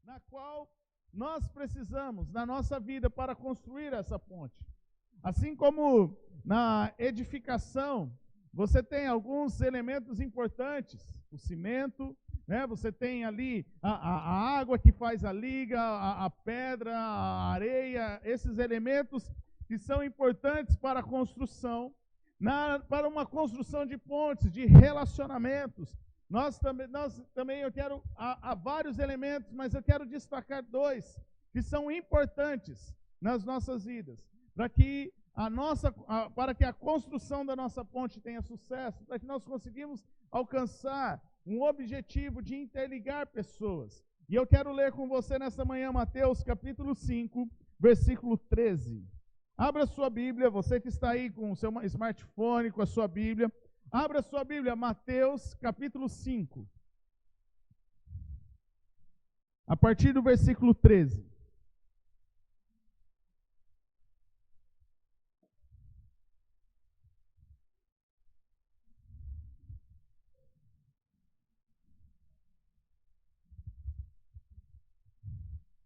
Na qual nós precisamos, na nossa vida, para construir essa ponte. Assim como na edificação, você tem alguns elementos importantes, o cimento, né? Você tem ali a água que faz a liga, a pedra, a areia, esses elementos que são importantes para a construção, para uma construção de pontes, de relacionamentos. Nós também eu quero, há vários elementos, mas eu quero destacar dois que são importantes nas nossas vidas, para que a construção da nossa ponte tenha sucesso, para que nós conseguimos alcançar um objetivo de interligar pessoas. E eu quero ler com você nessa manhã Mateus capítulo 5, versículo 13. Abra sua Bíblia, você que está aí com o seu smartphone, com a sua Bíblia, abra sua Bíblia, Mateus capítulo 5, a partir do versículo 13.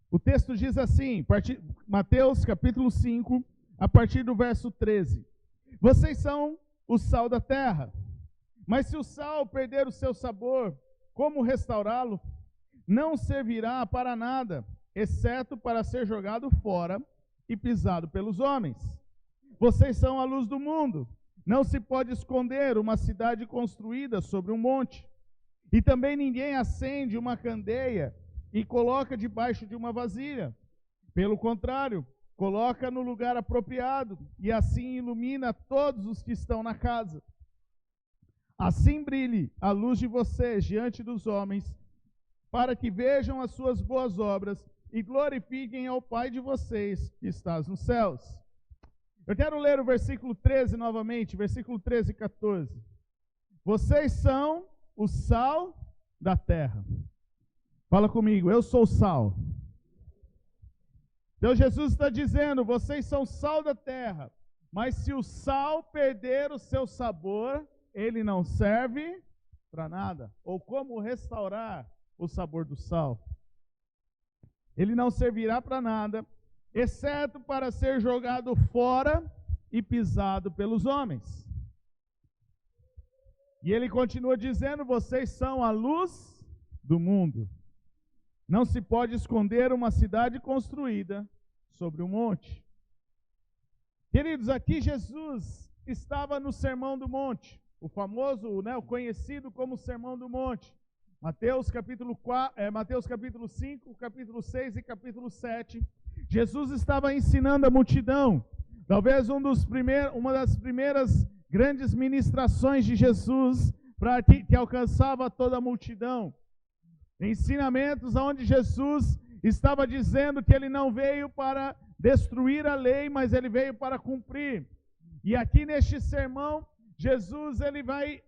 O texto diz assim, Mateus capítulo 5, a partir do verso 13. Vocês são o sal da terra, mas se o sal perder o seu sabor, como restaurá-lo? Não servirá para nada, exceto para ser jogado fora e pisado pelos homens. Vocês são a luz do mundo. Não se pode esconder uma cidade construída sobre um monte. E também ninguém acende uma candeia e coloca debaixo de uma vasilha. Pelo contrário, coloca no lugar apropriado, e assim ilumina todos os que estão na casa. Assim brilhe a luz de vocês diante dos homens, para que vejam as suas boas obras e glorifiquem ao Pai de vocês que está nos céus. Eu quero ler o versículo 13 novamente, versículo 13 e 14. Vocês são o sal da terra. Fala comigo, eu sou sal. Então Jesus está dizendo, vocês são sal da terra, mas se o sal perder o seu sabor, ele não serve para nada. Ou como restaurar o sabor do sal? Ele não servirá para nada, exceto para ser jogado fora e pisado pelos homens. E ele continua dizendo, vocês são a luz do mundo. Não se pode esconder uma cidade construída sobre um monte. Queridos, aqui Jesus estava no Sermão do Monte, o famoso, o conhecido como Sermão do Monte. Mateus capítulo 5, capítulo 6 e capítulo 7. Jesus estava ensinando a multidão. Talvez uma das primeiras grandes ministrações de Jesus que alcançava toda a multidão. Ensinamentos onde Jesus estava dizendo que ele não veio para destruir a lei, mas ele veio para cumprir. E aqui neste sermão, Jesus ele vai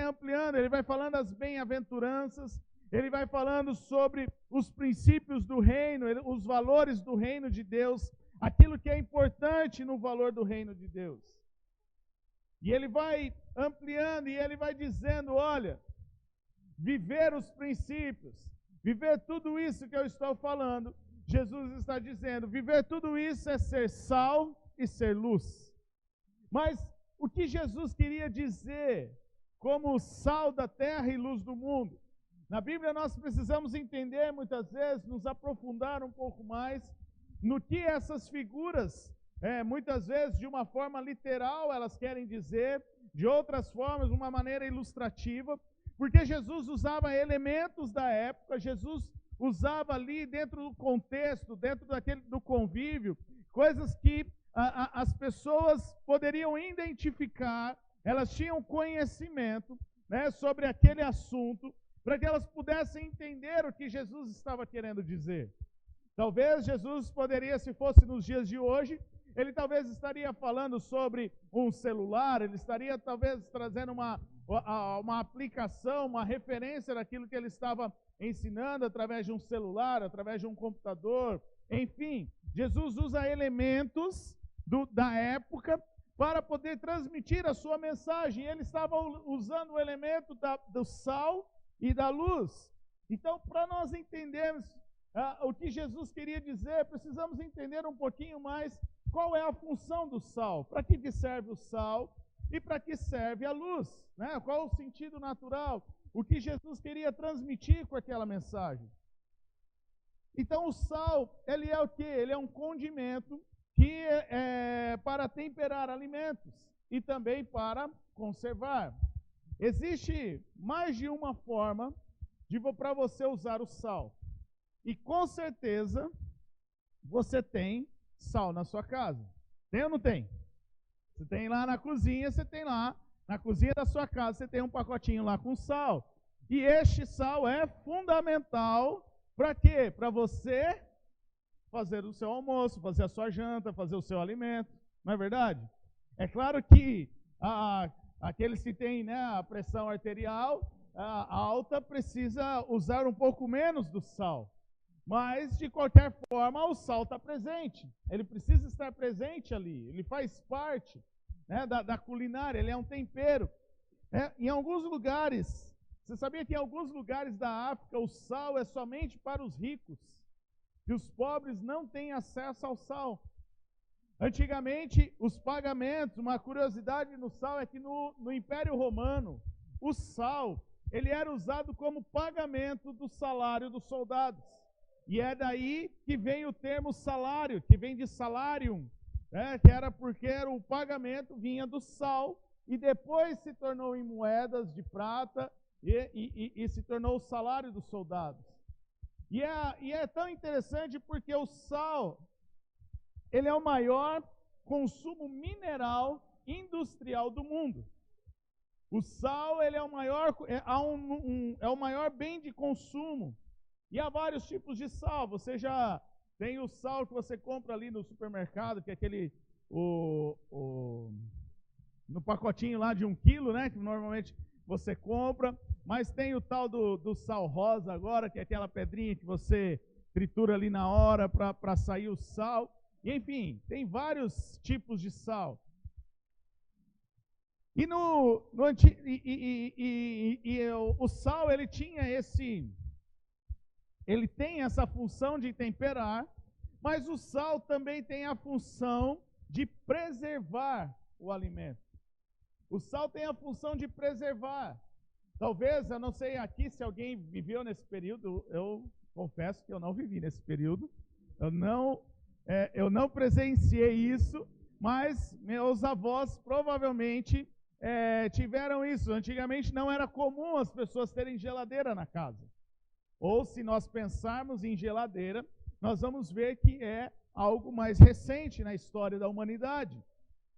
ampliando, ele vai falando as bem-aventuranças, ele vai falando sobre os princípios do reino, os valores do reino de Deus, aquilo que é importante no valor do reino de Deus. E ele vai ampliando e ele vai dizendo, olha, viver os princípios, viver tudo isso que eu estou falando, Jesus está dizendo, viver tudo isso é ser sal e ser luz. Mas o que Jesus queria dizer como sal da terra e luz do mundo? Na Bíblia nós precisamos entender, muitas vezes, nos aprofundar um pouco mais no que essas figuras, muitas vezes de uma forma literal, elas querem dizer, de outras formas, de uma maneira ilustrativa, porque Jesus usava elementos da época, Jesus usava ali dentro do contexto, dentro do convívio, coisas que as pessoas poderiam identificar, elas tinham conhecimento, sobre aquele assunto, para que elas pudessem entender o que Jesus estava querendo dizer. Talvez Jesus poderia, se fosse nos dias de hoje, ele talvez estaria falando sobre um celular, ele estaria talvez trazendo uma aplicação, uma referência daquilo que ele estava ensinando através de um celular, através de um computador, enfim. Jesus usa elementos da época para poder transmitir a sua mensagem. Ele estava usando o elemento do sal e da luz. Então, para nós entendermos o que Jesus queria dizer, precisamos entender um pouquinho mais qual é a função do sal, para que serve o sal e para que serve a luz, né? Qual o sentido natural, o que Jesus queria transmitir com aquela mensagem. Então, o sal, ele é o quê? Ele é um condimento que é para temperar alimentos e também para conservar. Existe mais de uma forma para você usar o sal. E com certeza você tem sal na sua casa. Tem ou não tem? Você tem lá na cozinha, você tem lá, na cozinha da sua casa, você tem um pacotinho lá com sal. E este sal é fundamental para quê? Para você fazer o seu almoço, fazer a sua janta, fazer o seu alimento. Não é verdade? É claro que aqueles que têm, né, a pressão arterial alta precisa usar um pouco menos do sal. Mas, de qualquer forma, o sal está presente. Ele precisa estar presente ali. Ele faz parte, né, da culinária, ele é um tempero. Em alguns lugares, você sabia que em alguns lugares da África o sal é somente para os ricos? E os pobres não têm acesso ao sal. Antigamente, os pagamentos, uma curiosidade no sal é que no Império Romano, o sal ele era usado como pagamento do salário dos soldados. E é daí que vem o termo salário, que vem de salarium, que era porque o pagamento vinha do sal e depois se tornou em moedas de prata e se tornou o salário dos soldados. E é tão interessante porque o sal, ele é o maior consumo mineral industrial do mundo. O sal, ele é o maior, é o maior bem de consumo. E há vários tipos de sal. Você já tem o sal que você compra ali no supermercado, que é aquele no pacotinho lá de 1 quilo, né? Que normalmente você compra. Mas tem o tal do sal rosa agora, que é aquela pedrinha que você tritura ali na hora para sair o sal. E, enfim, tem vários tipos de sal. E o sal, ele tem essa função de temperar, mas o sal também tem a função de preservar o alimento. O sal tem a função de preservar. Talvez, eu não sei aqui se alguém viveu nesse período, eu confesso que eu não vivi nesse período, eu não presenciei isso, mas meus avós provavelmente tiveram isso. Antigamente não era comum as pessoas terem geladeira na casa. Ou se nós pensarmos em geladeira, nós vamos ver que é algo mais recente na história da humanidade.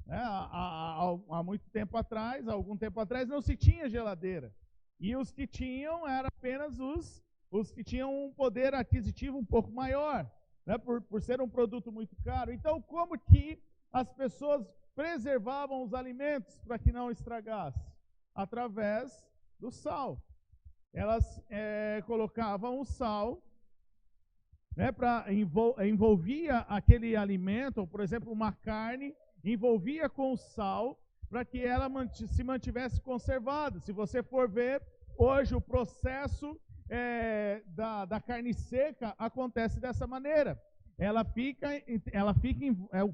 Há muito tempo atrás, algum tempo atrás, não se tinha geladeira. E os que tinham eram apenas os que tinham um poder aquisitivo um pouco maior, né, por ser um produto muito caro. Então, como que as pessoas preservavam os alimentos para que não estragasse? Através do sal. Elas colocavam o sal, né, envolvia aquele alimento, ou, por exemplo, uma carne, envolvia com o sal para que ela se mantivesse conservada. Se você for ver, hoje o processo da carne seca acontece dessa maneira. Ela fica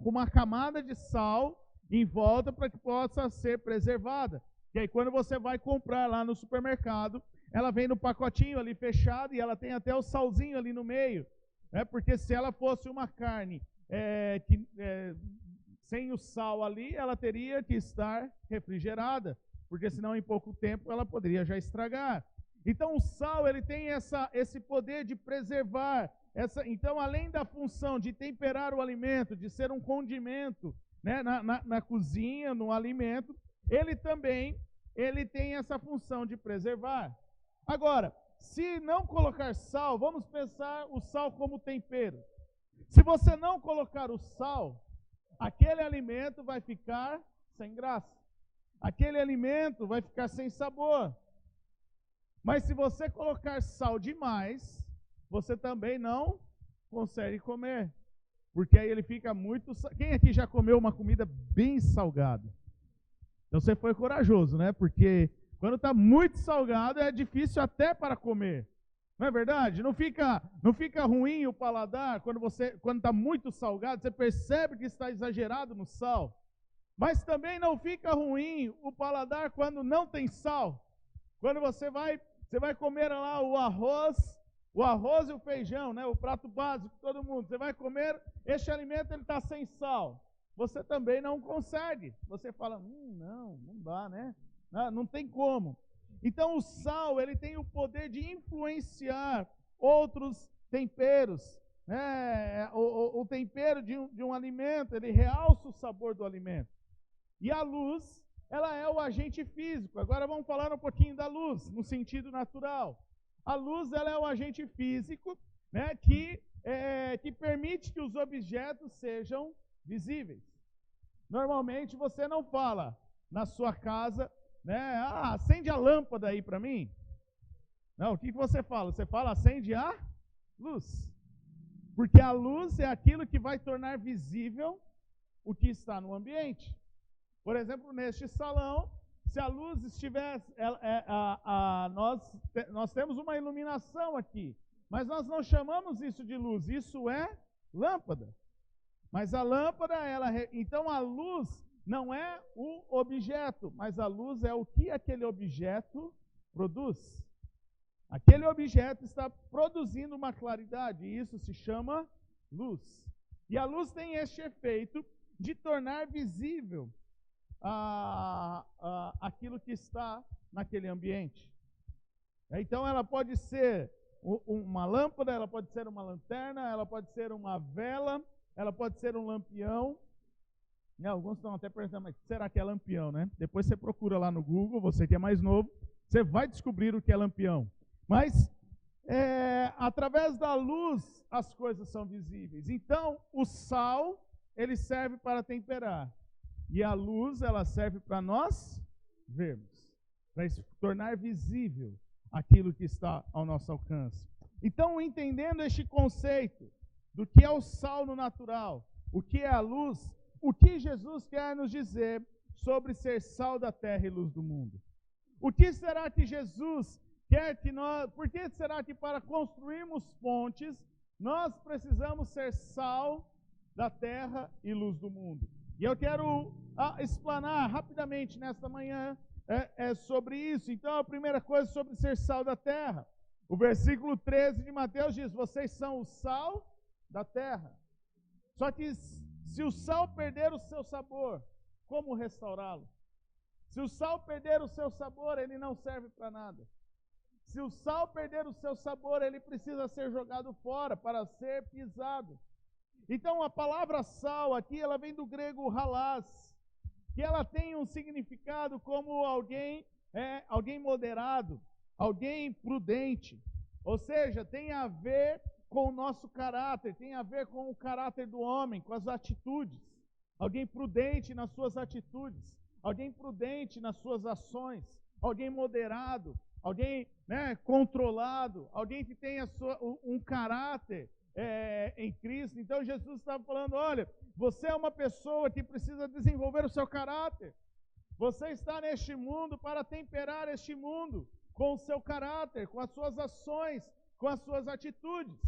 com uma camada de sal em volta para que possa ser preservada. E aí, quando você vai comprar lá no supermercado, ela vem no pacotinho ali fechado e ela tem até o salzinho ali no meio. Porque se ela fosse uma carne sem o sal ali, ela teria que estar refrigerada, porque senão em pouco tempo ela poderia já estragar. Então o sal ele tem esse poder de preservar. Então, além da função de temperar o alimento, de ser um condimento, né, na cozinha, no alimento, ele também tem essa função de preservar. Agora, se não colocar sal, vamos pensar o sal como tempero. Se você não colocar o sal, aquele alimento vai ficar sem graça. Aquele alimento vai ficar sem sabor. Mas se você colocar sal demais, você também não consegue comer. porque aí ele fica muito... Quem aqui já comeu uma comida bem salgada? Então você foi corajoso, né? Porque quando está muito salgado é difícil até para comer. Não é verdade? Não fica ruim o paladar quando está muito salgado, você percebe que está exagerado no sal. Mas também não fica ruim o paladar quando não tem sal. Quando você vai comer lá o arroz e o feijão, né? O prato básico de todo mundo. Você vai comer, este alimento ele está sem sal. Você também não consegue. Você fala, não dá, né? Não tem como. Então o sal, ele tem o poder de influenciar outros temperos. Né? O tempero de um alimento, ele realça o sabor do alimento. E a luz, ela é o agente físico. Agora vamos falar um pouquinho da luz, no sentido natural. A luz, ela é o agente físico, né, que permite que os objetos sejam visíveis. Normalmente você não fala na sua casa, né, acende a lâmpada aí para mim. Não, o que você fala? Você fala, acende a luz. Porque a luz é aquilo que vai tornar visível o que está no ambiente. Por exemplo, neste salão, se a luz estivesse... nós temos uma iluminação aqui, mas nós não chamamos isso de luz, isso é lâmpada. Mas a lâmpada, então a luz não é o objeto, mas a luz é o que aquele objeto produz. Aquele objeto está produzindo uma claridade, e isso se chama luz. E a luz tem este efeito de tornar visível aquilo que está naquele ambiente. Então ela pode ser uma lâmpada, ela pode ser uma lanterna, ela pode ser uma vela, ela pode ser um lampião. Alguns estão até perguntando, mas será que é lampião, né? Depois você procura lá no Google, você que é mais novo, você vai descobrir o que é lampião. Mas através da luz as coisas são visíveis. Então o sal, ele serve para temperar. E a luz, ela serve para nós vermos, para tornar visível aquilo que está ao nosso alcance. Então, entendendo este conceito do que é o sal no natural, o que é a luz, o que Jesus quer nos dizer sobre ser sal da terra e luz do mundo? O que será que Jesus quer que nós... Por que será que para construirmos pontes, nós precisamos ser sal da terra e luz do mundo? E eu quero explanar rapidamente nesta manhã sobre isso. Então, a primeira coisa sobre ser sal da terra. O versículo 13 de Mateus diz, vocês são o sal da terra. Só que se o sal perder o seu sabor, como restaurá-lo? Se o sal perder o seu sabor, ele não serve para nada. Se o sal perder o seu sabor, ele precisa ser jogado fora para ser pisado. Então a palavra sal aqui, ela vem do grego halás, que ela tem um significado como alguém moderado, alguém prudente. Ou seja, tem a ver com o nosso caráter, tem a ver com o caráter do homem, com as atitudes. Alguém prudente nas suas atitudes, alguém prudente nas suas ações, alguém moderado, alguém controlado, alguém que tenha um caráter em Cristo. Então Jesus estava falando, olha, você é uma pessoa que precisa desenvolver o seu caráter. Você está neste mundo para temperar este mundo com o seu caráter, com as suas ações, com as suas atitudes.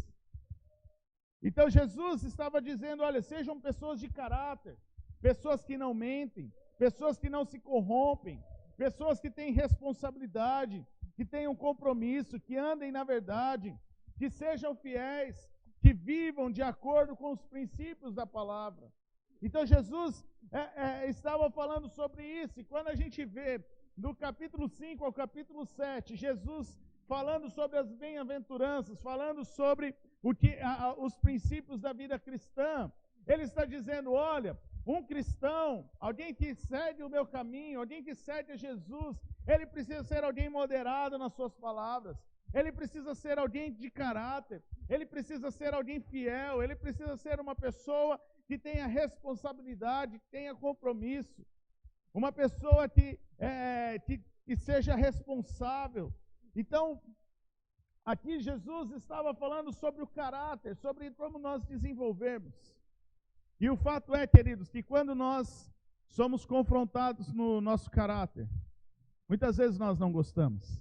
Então Jesus estava dizendo, olha, sejam pessoas de caráter, pessoas que não mentem, pessoas que não se corrompem, pessoas que têm responsabilidade, que tenham compromisso, que andem na verdade, que sejam fiéis, que vivam de acordo com os princípios da palavra. Então Jesus estava falando sobre isso, e quando a gente vê do capítulo 5 ao capítulo 7, Jesus falando sobre as bem-aventuranças, falando sobre os princípios da vida cristã, ele está dizendo, olha, um cristão, alguém que segue o meu caminho, alguém que segue a Jesus, ele precisa ser alguém moderado nas suas palavras, ele precisa ser alguém de caráter, ele precisa ser alguém fiel, ele precisa ser uma pessoa que tenha responsabilidade, que tenha compromisso, uma pessoa que seja responsável. Então, aqui Jesus estava falando sobre o caráter, sobre como nós desenvolvermos. E o fato é, queridos, que quando nós somos confrontados no nosso caráter, muitas vezes nós não gostamos.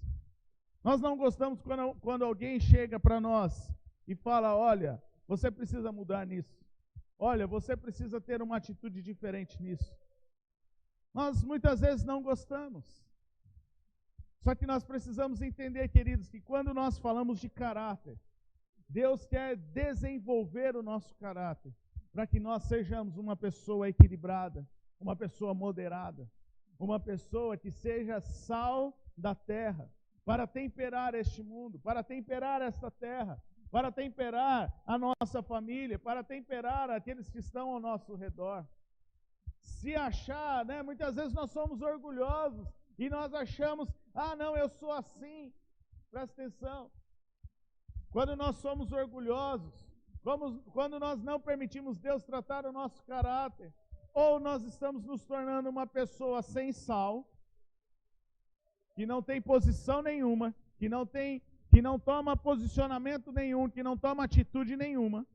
Nós não gostamos quando alguém chega para nós e fala: olha, você precisa mudar nisso. Olha, você precisa ter uma atitude diferente nisso. Nós muitas vezes não gostamos. Só que nós precisamos entender, queridos, que quando nós falamos de caráter, Deus quer desenvolver o nosso caráter, para que nós sejamos uma pessoa equilibrada, uma pessoa moderada, uma pessoa que seja sal da terra, para temperar este mundo, para temperar esta terra, para temperar a nossa família, para temperar aqueles que estão ao nosso redor. Se achar, muitas vezes nós somos orgulhosos e nós achamos: ah, não, eu sou assim. Presta atenção. Quando nós somos orgulhosos, quando nós não permitimos Deus tratar o nosso caráter, ou nós estamos nos tornando uma pessoa sem sal, que não tem posição nenhuma, que não toma posicionamento nenhum, que não toma atitude nenhuma,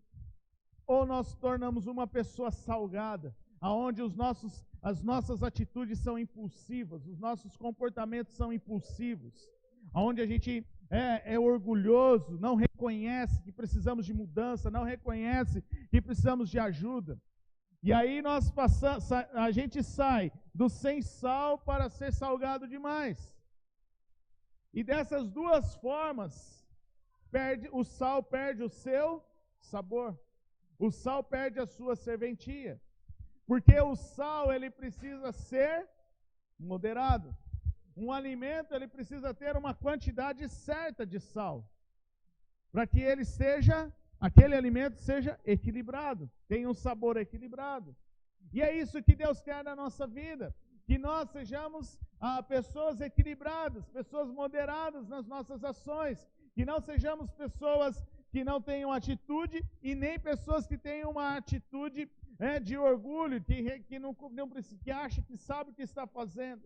ou nós tornamos uma pessoa salgada, aonde as nossas atitudes são impulsivas, os nossos comportamentos são impulsivos, aonde a gente é orgulhoso, não reconhece que precisamos de mudança, não reconhece que precisamos de ajuda. E aí a gente sai do sem sal para ser salgado demais. E dessas duas formas, o sal perde o seu sabor. O sal perde a sua serventia. Porque o sal, ele precisa ser moderado. Um alimento, ele precisa ter uma quantidade certa de sal, para que aquele alimento seja equilibrado, tenha um sabor equilibrado. E é isso que Deus quer na nossa vida, que nós sejamos pessoas equilibradas, pessoas moderadas nas nossas ações, que não sejamos pessoas que não tenham atitude e nem pessoas que tenham uma atitude de orgulho, que acha que sabe o que está fazendo.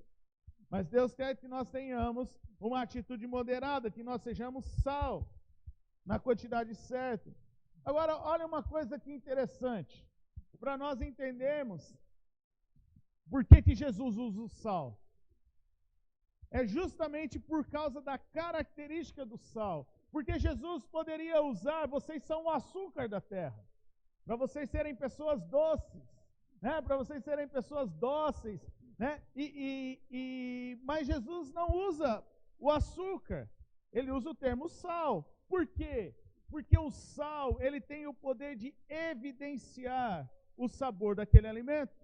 Mas Deus quer que nós tenhamos uma atitude moderada, que nós sejamos sal na quantidade certa. Agora, olha uma coisa aqui interessante, para nós entendermos por que Jesus usa o sal. É justamente por causa da característica do sal. Porque Jesus poderia usar: vocês são o açúcar da terra, para vocês serem pessoas doces, para vocês serem pessoas dóceis, mas Jesus não usa o açúcar, ele usa o termo sal. Por quê? Porque o sal, ele tem o poder de evidenciar o sabor daquele alimento.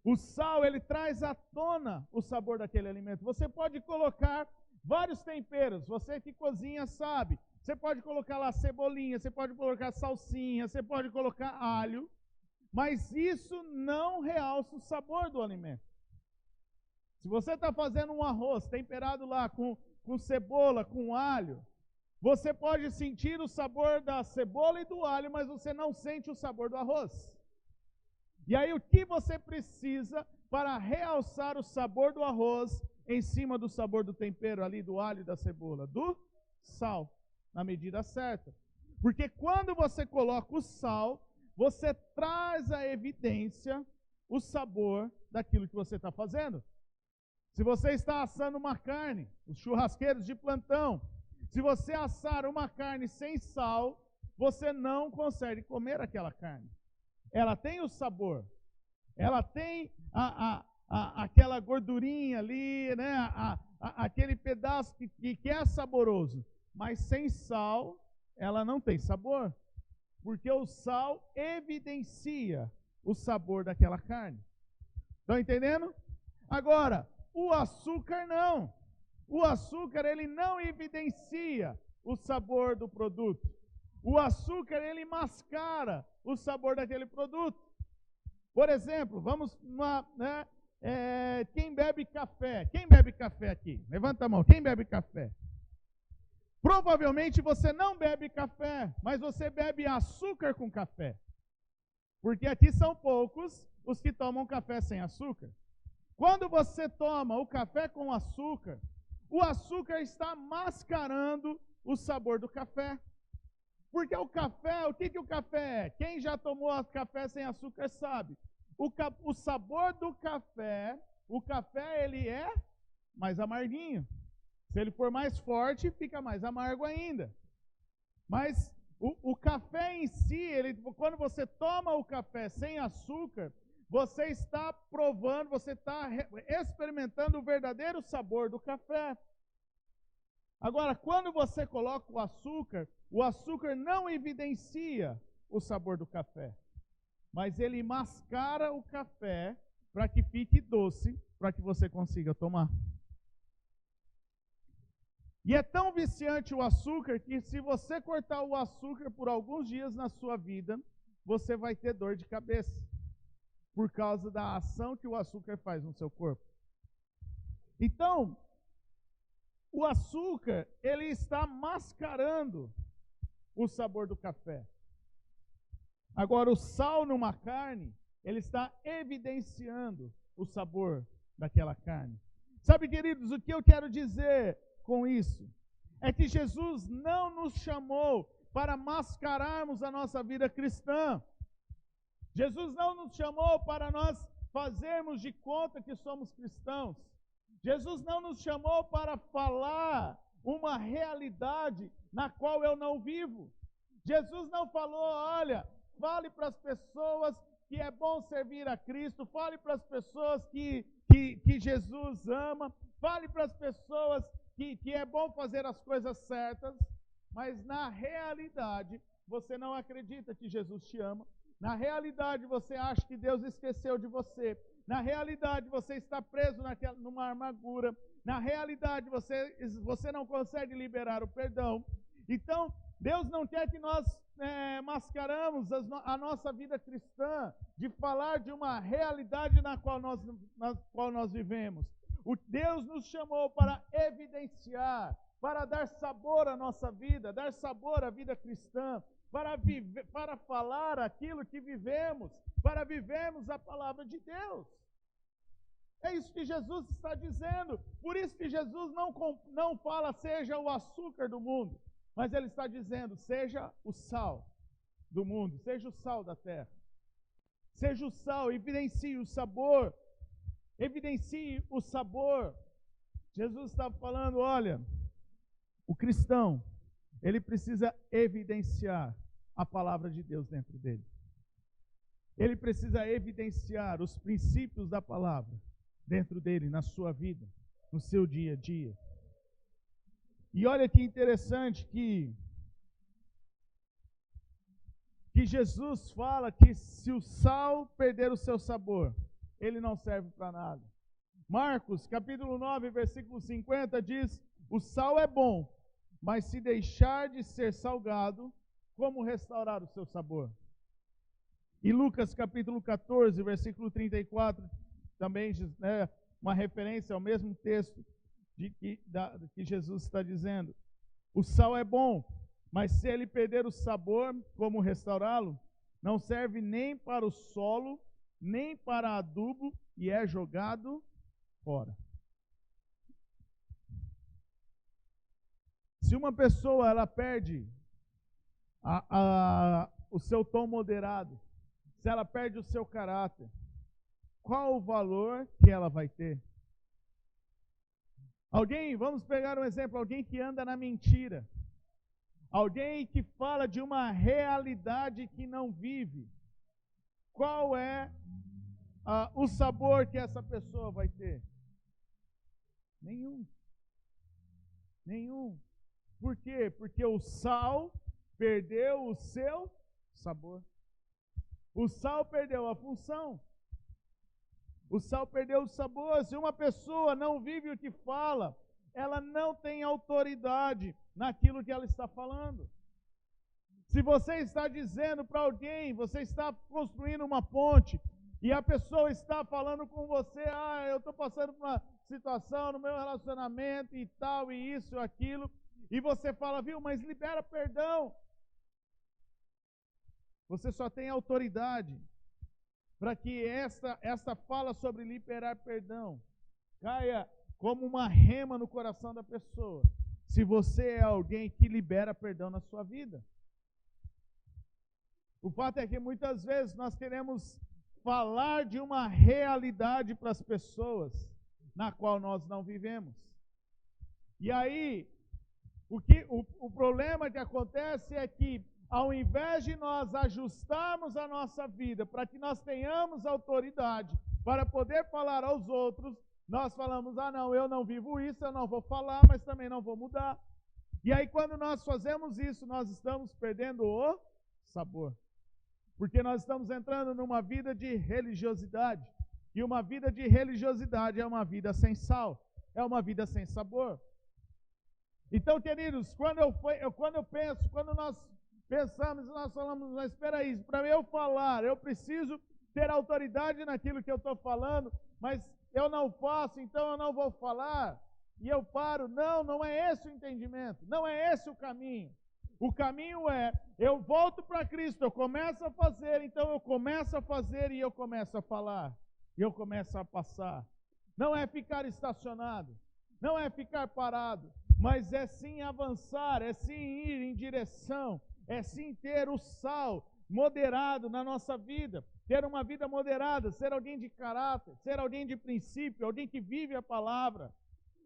O sal, ele traz à tona o sabor daquele alimento. Você pode colocar vários temperos, você que cozinha sabe. Você pode colocar lá cebolinha, você pode colocar salsinha, você pode colocar alho, mas isso não realça o sabor do alimento. Se você está fazendo um arroz temperado lá com cebola, com alho, você pode sentir o sabor da cebola e do alho, mas você não sente o sabor do arroz. E aí o que você precisa para realçar o sabor do arroz em cima do sabor do tempero ali, do alho e da cebola? Do sal, na medida certa. Porque quando você coloca o sal, você traz à evidência o sabor daquilo que você está fazendo. Se você está assando uma carne, os churrasqueiros de plantão, se você assar uma carne sem sal, você não consegue comer aquela carne. Ela tem o sabor, ela tem aquela gordurinha ali, aquele pedaço que é saboroso, mas sem sal, ela não tem sabor. Porque o sal evidencia o sabor daquela carne. Estão entendendo? Agora, o açúcar não. O açúcar, ele não evidencia o sabor do produto. O açúcar, ele mascara o sabor daquele produto. Por exemplo, vamos lá, quem bebe café? Quem bebe café aqui? Levanta a mão. Quem bebe café? Provavelmente você não bebe café, mas você bebe açúcar com café. Porque aqui são poucos os que tomam café sem açúcar. Quando você toma o café com açúcar, o açúcar está mascarando o sabor do café. Porque o café, o que o café é? Quem já tomou café sem açúcar sabe. O sabor do café, o café ele é mais amarguinho. Se ele for mais forte, fica mais amargo ainda. Mas o café em si, quando você toma o café sem açúcar, você está provando, você está experimentando o verdadeiro sabor do café. Agora, quando você coloca o açúcar não evidencia o sabor do café, mas ele mascara o café para que fique doce, para que você consiga tomar. E é tão viciante o açúcar que se você cortar o açúcar por alguns dias na sua vida, você vai ter dor de cabeça, por causa da ação que o açúcar faz no seu corpo. Então, o açúcar, ele está mascarando o sabor do café. Agora, o sal numa carne, ele está evidenciando o sabor daquela carne. Sabe, queridos, o que eu quero dizer com isso? É que Jesus não nos chamou para mascararmos a nossa vida cristã. Jesus não nos chamou para nós fazermos de conta que somos cristãos. Jesus não nos chamou para falar uma realidade na qual eu não vivo. Jesus não falou, olha, fale para as pessoas que é bom servir a Cristo, fale para as pessoas que Jesus ama, fale para as pessoas que é bom fazer as coisas certas, mas na realidade você não acredita que Jesus te ama. Na realidade, você acha que Deus esqueceu de você. Na realidade, você está preso numa armadura. Na realidade, você não consegue liberar o perdão. Então, Deus não quer que nós mascaramos a nossa vida cristã de falar de uma realidade na qual nós vivemos. Deus nos chamou para evidenciar, para dar sabor à nossa vida, dar sabor à vida cristã, para falar aquilo que vivemos, para vivermos a palavra de Deus. É isso que Jesus está dizendo. Por isso que Jesus não fala seja o açúcar do mundo, mas ele está dizendo seja o sal do mundo, seja o sal da terra. Seja o sal, evidencie o sabor. Evidencie o sabor. Jesus estava falando, olha, o cristão, ele precisa evidenciar a palavra de Deus dentro dele. Ele precisa evidenciar os princípios da palavra dentro dele, na sua vida, no seu dia a dia. E olha que interessante que Jesus fala que se o sal perder o seu sabor, ele não serve para nada. Marcos, capítulo 9, versículo 50 diz, o sal é bom, mas se deixar de ser salgado, como restaurar o seu sabor? E Lucas capítulo 14, versículo 34, também uma referência ao mesmo texto que Jesus está dizendo. O sal é bom, mas se ele perder o sabor, como restaurá-lo? Não serve nem para o solo, nem para adubo, e é jogado fora. Se uma pessoa ela perde o seu tom moderado, se ela perde o seu caráter, qual o valor que ela vai ter? Vamos pegar um exemplo, alguém que anda na mentira, alguém que fala de uma realidade que não vive, qual é o sabor que essa pessoa vai ter? Nenhum. Nenhum. Por quê? Porque o sal perdeu o seu sabor. O sal perdeu a função. O sal perdeu o sabor. Se uma pessoa não vive o que fala, ela não tem autoridade naquilo que ela está falando. Se você está dizendo para alguém, você está construindo uma ponte, e a pessoa está falando com você, eu estou passando por uma situação no meu relacionamento e tal, e isso, aquilo, e você fala, viu, mas libera perdão. Você só tem autoridade para que essa fala sobre liberar perdão caia como uma rema no coração da pessoa, se você é alguém que libera perdão na sua vida. O fato é que muitas vezes nós queremos falar de uma realidade para as pessoas na qual nós não vivemos. E aí, o problema que acontece é que, ao invés de nós ajustarmos a nossa vida para que nós tenhamos autoridade para poder falar aos outros, nós falamos, não, eu não vivo isso, eu não vou falar, mas também não vou mudar. E aí, quando nós fazemos isso, nós estamos perdendo o sabor. Porque nós estamos entrando numa vida de religiosidade. E uma vida de religiosidade é uma vida sem sal, é uma vida sem sabor. Então, queridos, quando nós pensamos, nós falamos, mas espera aí, para eu falar, eu preciso ter autoridade naquilo que eu estou falando, mas eu não faço, então eu não vou falar, e eu paro. Não, não é esse o entendimento, não é esse o caminho. O caminho é, eu volto para Cristo, eu começo a fazer, então eu começo a fazer e eu começo a falar, e eu começo a passar. Não é ficar estacionado, não é ficar parado, mas é sim avançar, é sim ir em direção, é sim ter o sal moderado na nossa vida, ter uma vida moderada, ser alguém de caráter, ser alguém de princípio, alguém que vive a palavra.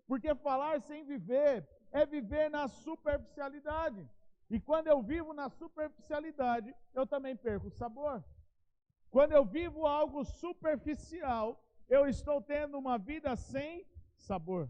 Porque falar sem viver é viver na superficialidade. E quando eu vivo na superficialidade, eu também perco o sabor. Quando eu vivo algo superficial, eu estou tendo uma vida sem sabor.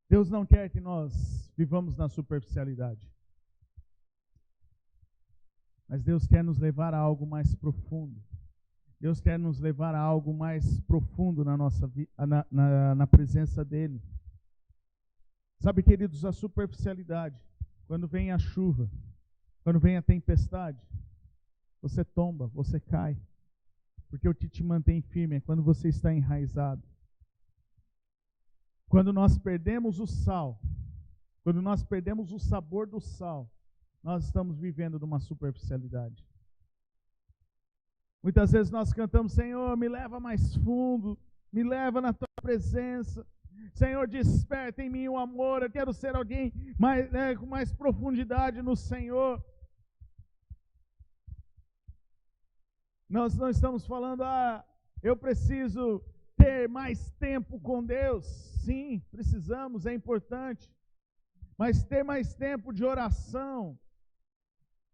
Deus não quer que nós vivamos na superficialidade. Mas Deus quer nos levar a algo mais profundo. Deus quer nos levar a algo mais profundo na nossa na presença dEle. Sabe, queridos, a superficialidade, quando vem a chuva, quando vem a tempestade, você tomba, você cai. Porque o que te mantém firme é quando você está enraizado. Quando nós perdemos o sal, quando nós perdemos o sabor do sal, nós estamos vivendo numa superficialidade. Muitas vezes nós cantamos, Senhor, me leva mais fundo, me leva na tua presença. Senhor, desperta em mim o amor, eu quero ser alguém com mais profundidade no Senhor. Nós não estamos falando, eu preciso ter mais tempo com Deus. Sim, precisamos, é importante. Mas ter mais tempo de oração,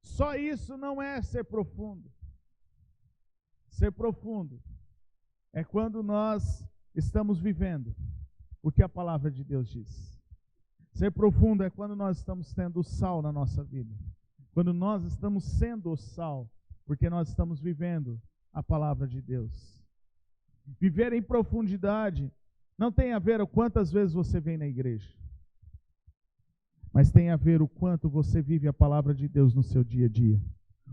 só isso não é ser profundo. Ser profundo é quando nós estamos vivendo o que a palavra de Deus diz. Ser profundo é quando nós estamos tendo o sal na nossa vida. Quando nós estamos sendo o sal, porque nós estamos vivendo a palavra de Deus. Viver em profundidade não tem a ver o quantas vezes você vem na igreja, mas tem a ver o quanto você vive a palavra de Deus no seu dia a dia.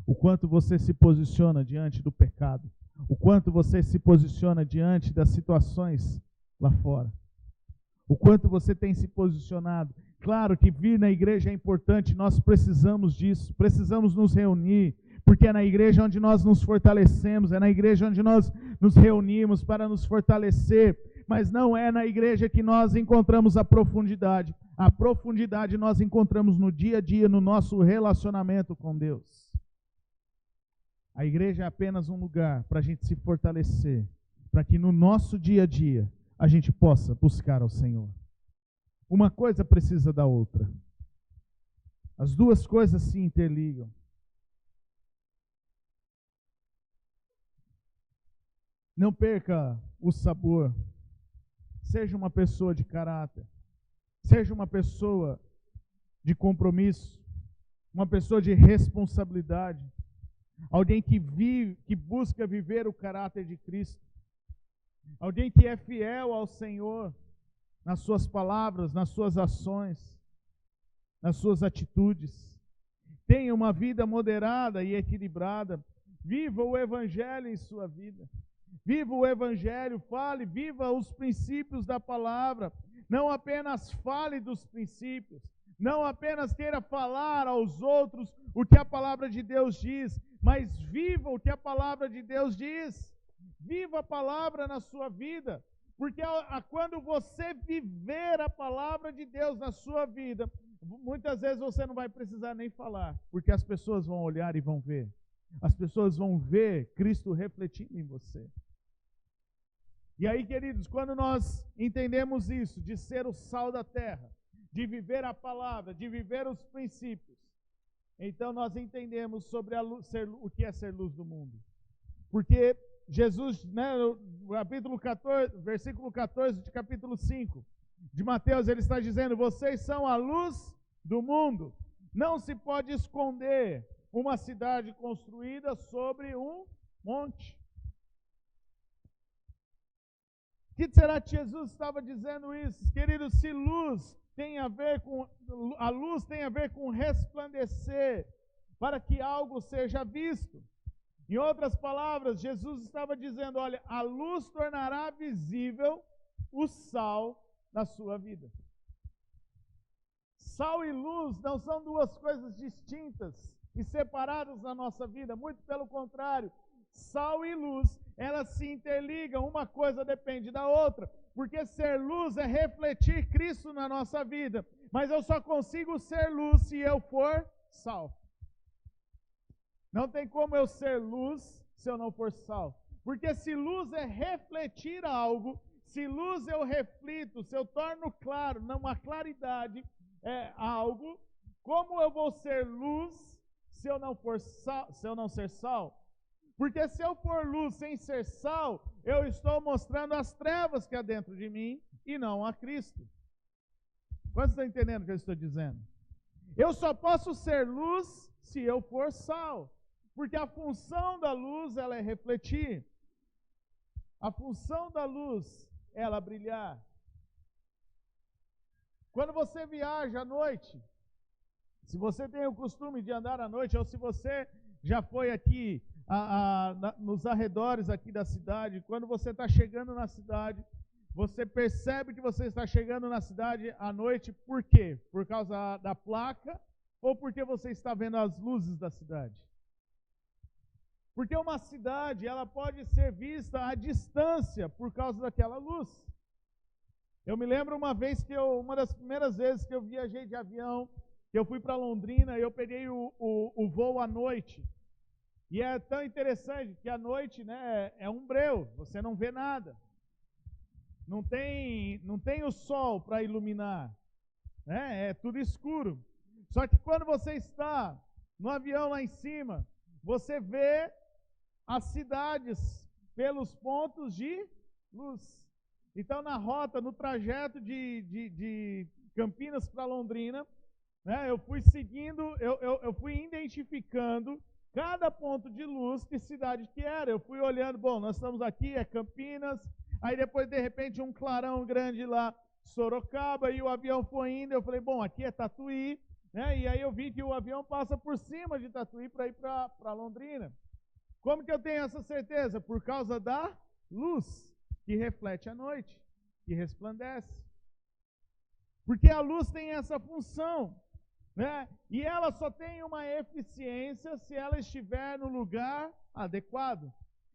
O quanto você se posiciona diante do pecado. O quanto você se posiciona diante das situações lá fora. O quanto você tem se posicionado. Claro que vir na igreja é importante, nós precisamos disso, precisamos nos reunir, porque é na igreja onde nós nos fortalecemos, é na igreja onde nós nos reunimos para nos fortalecer, mas não é na igreja que nós encontramos a profundidade. A profundidade nós encontramos no dia a dia, no nosso relacionamento com Deus. A igreja é apenas um lugar para a gente se fortalecer, para que no nosso dia a dia a gente possa buscar ao Senhor. Uma coisa precisa da outra. As duas coisas se interligam. Não perca o sabor. Seja uma pessoa de caráter. Seja uma pessoa de compromisso. Uma pessoa de responsabilidade. Alguém que busca viver o caráter de Cristo. Alguém que é fiel ao Senhor nas suas palavras, nas suas ações, nas suas atitudes. Tenha uma vida moderada e equilibrada. Viva o Evangelho em sua vida. Viva o Evangelho, fale, viva os princípios da palavra. Não apenas fale dos princípios, Não apenas queira falar aos outros o que a palavra de Deus diz, mas viva o que a palavra de Deus diz. Viva a palavra na sua vida. Porque quando você viver a palavra de Deus na sua vida, muitas vezes você não vai precisar nem falar, porque as pessoas vão olhar e vão ver. As pessoas vão ver Cristo refletindo em você. E aí, queridos, quando nós entendemos isso, de ser o sal da terra, de viver a palavra, de viver os princípios, então nós entendemos sobre o que é ser luz do mundo. Porque Jesus, no capítulo 14, versículo 14 de capítulo 5 de Mateus, ele está dizendo: vocês são a luz do mundo. Não se pode esconder uma cidade construída sobre um monte. O que será que Jesus estava dizendo isso? Queridos, se luz tem a ver com, a luz tem a ver com resplandecer, para que algo seja visto. Em outras palavras, Jesus estava dizendo: olha, a luz tornará visível o sal na sua vida. Sal e luz não são duas coisas distintas e separadas na nossa vida, muito pelo contrário. Sal e luz, elas se interligam, uma coisa depende da outra, porque ser luz é refletir Cristo na nossa vida, mas eu só consigo ser luz se eu for sal. Não tem como eu ser luz se eu não for sal, porque se luz é refletir algo, se luz eu reflito, se eu torno claro, numa claridade, algo, como eu vou ser luz se eu não for sal, se eu não ser sal? Porque se eu for luz sem ser sal, eu estou mostrando as trevas que há dentro de mim e não a Cristo. Quantos estão entendendo o que eu estou dizendo? Eu só posso ser luz se eu for sal, porque a função da luz, ela é refletir. A função da luz é ela brilhar. Quando você viaja à noite, se você tem o costume de andar à noite, ou se você já foi aqui nos arredores aqui da cidade, quando você está chegando na cidade, você percebe que você está chegando na cidade à noite, por quê? Por causa da placa ou porque você está vendo as luzes da cidade? Porque uma cidade, ela pode ser vista à distância por causa daquela luz. Eu me lembro uma das primeiras vezes que eu viajei de avião, que eu fui para Londrina, e eu peguei o voo à noite. E é tão interessante que à noite, né, é um breu, você não vê nada. Não tem o sol para iluminar, né? É tudo escuro. Só que quando você está no avião lá em cima, você vê as cidades pelos pontos de luz. Então, na rota, no trajeto de Campinas para Londrina, né, eu fui seguindo, eu fui identificando cada ponto de luz, que cidade que era. Eu fui olhando, bom, nós estamos aqui, é Campinas, aí depois, de repente, um clarão grande lá, Sorocaba, e o avião foi indo, eu falei, bom, aqui é Tatuí, né? E aí eu vi que o avião passa por cima de Tatuí para ir para Londrina. Como que eu tenho essa certeza? Por causa da luz que reflete a noite, que resplandece. Porque a luz tem essa função, né? E ela só tem uma eficiência se ela estiver no lugar adequado.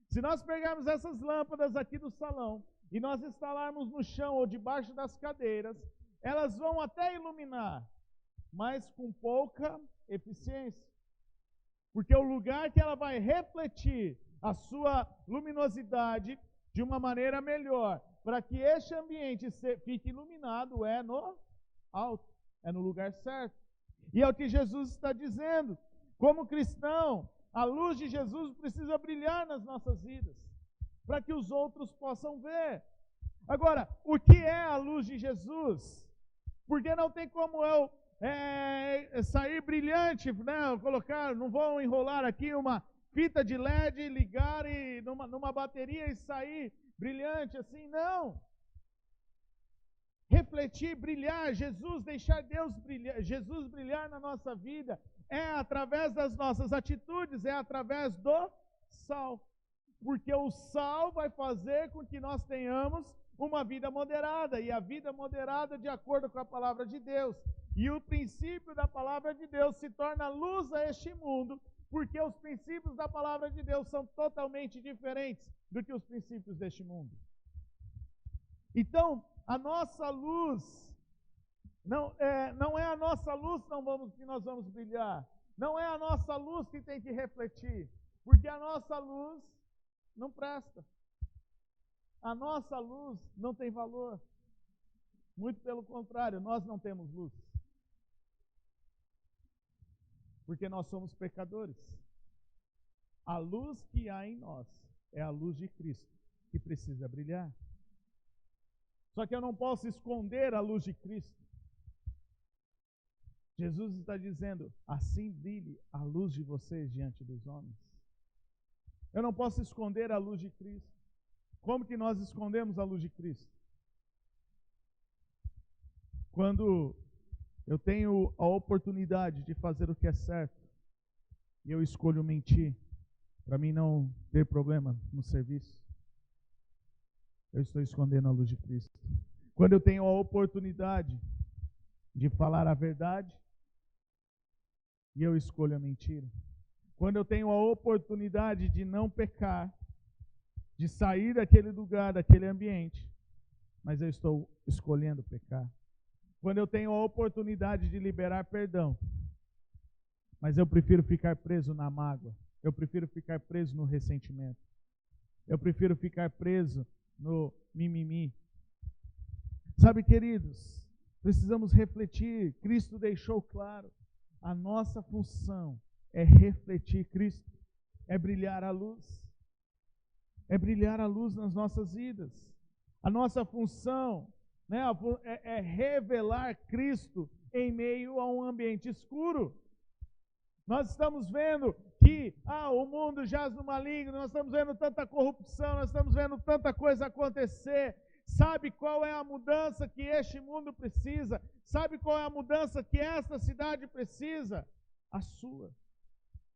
Se nós pegarmos essas lâmpadas aqui do salão e nós instalarmos no chão ou debaixo das cadeiras, elas vão até iluminar, mas com pouca eficiência. Porque o lugar que ela vai refletir a sua luminosidade de uma maneira melhor, para que este ambiente fique iluminado, é no alto, é no lugar certo. E é o que Jesus está dizendo. Como cristão, a luz de Jesus precisa brilhar nas nossas vidas, para que os outros possam ver. Agora, o que é a luz de Jesus? Porque não tem como eu sair brilhante, né? Colocar, não vou enrolar aqui uma fita de LED, ligar numa bateria e sair brilhante assim, não. Refletir, brilhar, deixar Deus brilhar, Jesus brilhar na nossa vida, é através das nossas atitudes, é através do sal. Porque o sal vai fazer com que nós tenhamos uma vida moderada, e a vida moderada de acordo com a palavra de Deus. E o princípio da palavra de Deus se torna luz a este mundo, porque os princípios da palavra de Deus são totalmente diferentes do que os princípios deste mundo. Então, a nossa luz, não é a nossa luz que nós vamos brilhar. Não é a nossa luz que tem que refletir, porque a nossa luz não presta. A nossa luz não tem valor. Muito pelo contrário, nós não temos luz. Porque nós somos pecadores. A luz que há em nós é a luz de Cristo, que precisa brilhar. Só que eu não posso esconder a luz de Cristo. Jesus está dizendo, assim brilhe a luz de vocês diante dos homens. Eu não posso esconder a luz de Cristo. Como que nós escondemos a luz de Cristo? Quando eu tenho a oportunidade de fazer o que é certo e eu escolho mentir, para mim não ter problema no serviço, eu estou escondendo a luz de Cristo. Quando eu tenho a oportunidade de falar a verdade e eu escolho a mentira, quando eu tenho a oportunidade de não pecar, de sair daquele lugar, daquele ambiente, mas eu estou escolhendo pecar. Quando eu tenho a oportunidade de liberar perdão, mas eu prefiro ficar preso na mágoa, eu prefiro ficar preso no ressentimento, eu prefiro ficar preso no mimimi. Sabe, queridos, precisamos refletir. Cristo deixou claro, a nossa função é refletir Cristo, é brilhar a luz, nas nossas vidas. A nossa função, né, é revelar Cristo em meio a um ambiente escuro. Nós estamos vendo que o mundo jaz no maligno, nós estamos vendo tanta corrupção, nós estamos vendo tanta coisa acontecer. Sabe qual é a mudança que este mundo precisa? Sabe qual é a mudança que esta cidade precisa? A sua.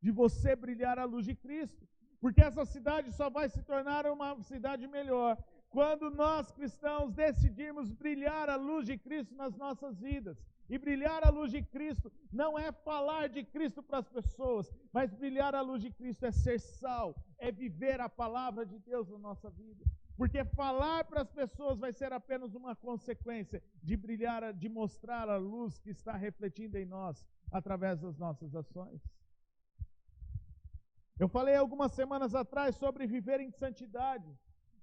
De você brilhar a luz de Cristo. Porque essa cidade só vai se tornar uma cidade melhor quando nós cristãos decidirmos brilhar a luz de Cristo nas nossas vidas. E brilhar a luz de Cristo não é falar de Cristo para as pessoas, mas brilhar a luz de Cristo é ser sal, é viver a palavra de Deus na nossa vida. Porque falar para as pessoas vai ser apenas uma consequência de brilhar, de mostrar a luz que está refletindo em nós através das nossas ações. Eu falei algumas semanas atrás sobre viver em santidade.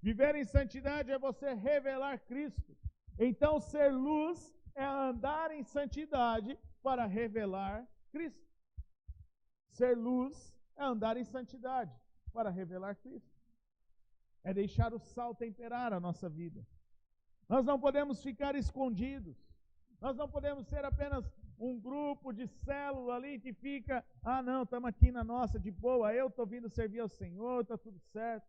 Viver em santidade é você revelar Cristo. Então, ser luz é andar em santidade para revelar Cristo. Ser luz é andar em santidade para revelar Cristo. É deixar o sal temperar a nossa vida. Nós não podemos ficar escondidos. Nós não podemos ser apenas um grupo de célula ali que fica, não, estamos aqui na nossa, de boa, eu estou vindo servir ao Senhor, está tudo certo.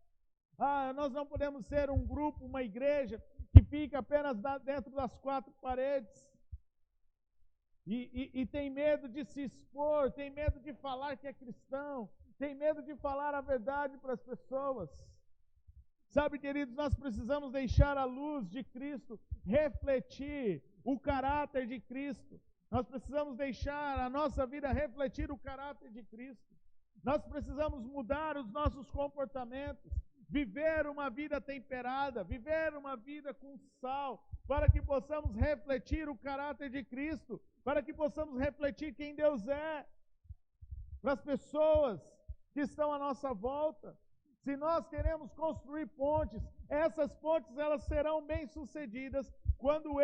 Nós não podemos ser um grupo, uma igreja, que fica apenas dentro das quatro paredes. E tem medo de se expor, tem medo de falar que é cristão, tem medo de falar a verdade para as pessoas. Sabe, queridos, nós precisamos deixar a luz de Cristo refletir o caráter de Cristo. Nós precisamos deixar a nossa vida refletir o caráter de Cristo. Nós precisamos mudar os nossos comportamentos, viver uma vida temperada, viver uma vida com sal, para que possamos refletir o caráter de Cristo, para que possamos refletir quem Deus é para as pessoas que estão à nossa volta. Se nós queremos construir pontes, essas pontes elas serão bem-sucedidas quando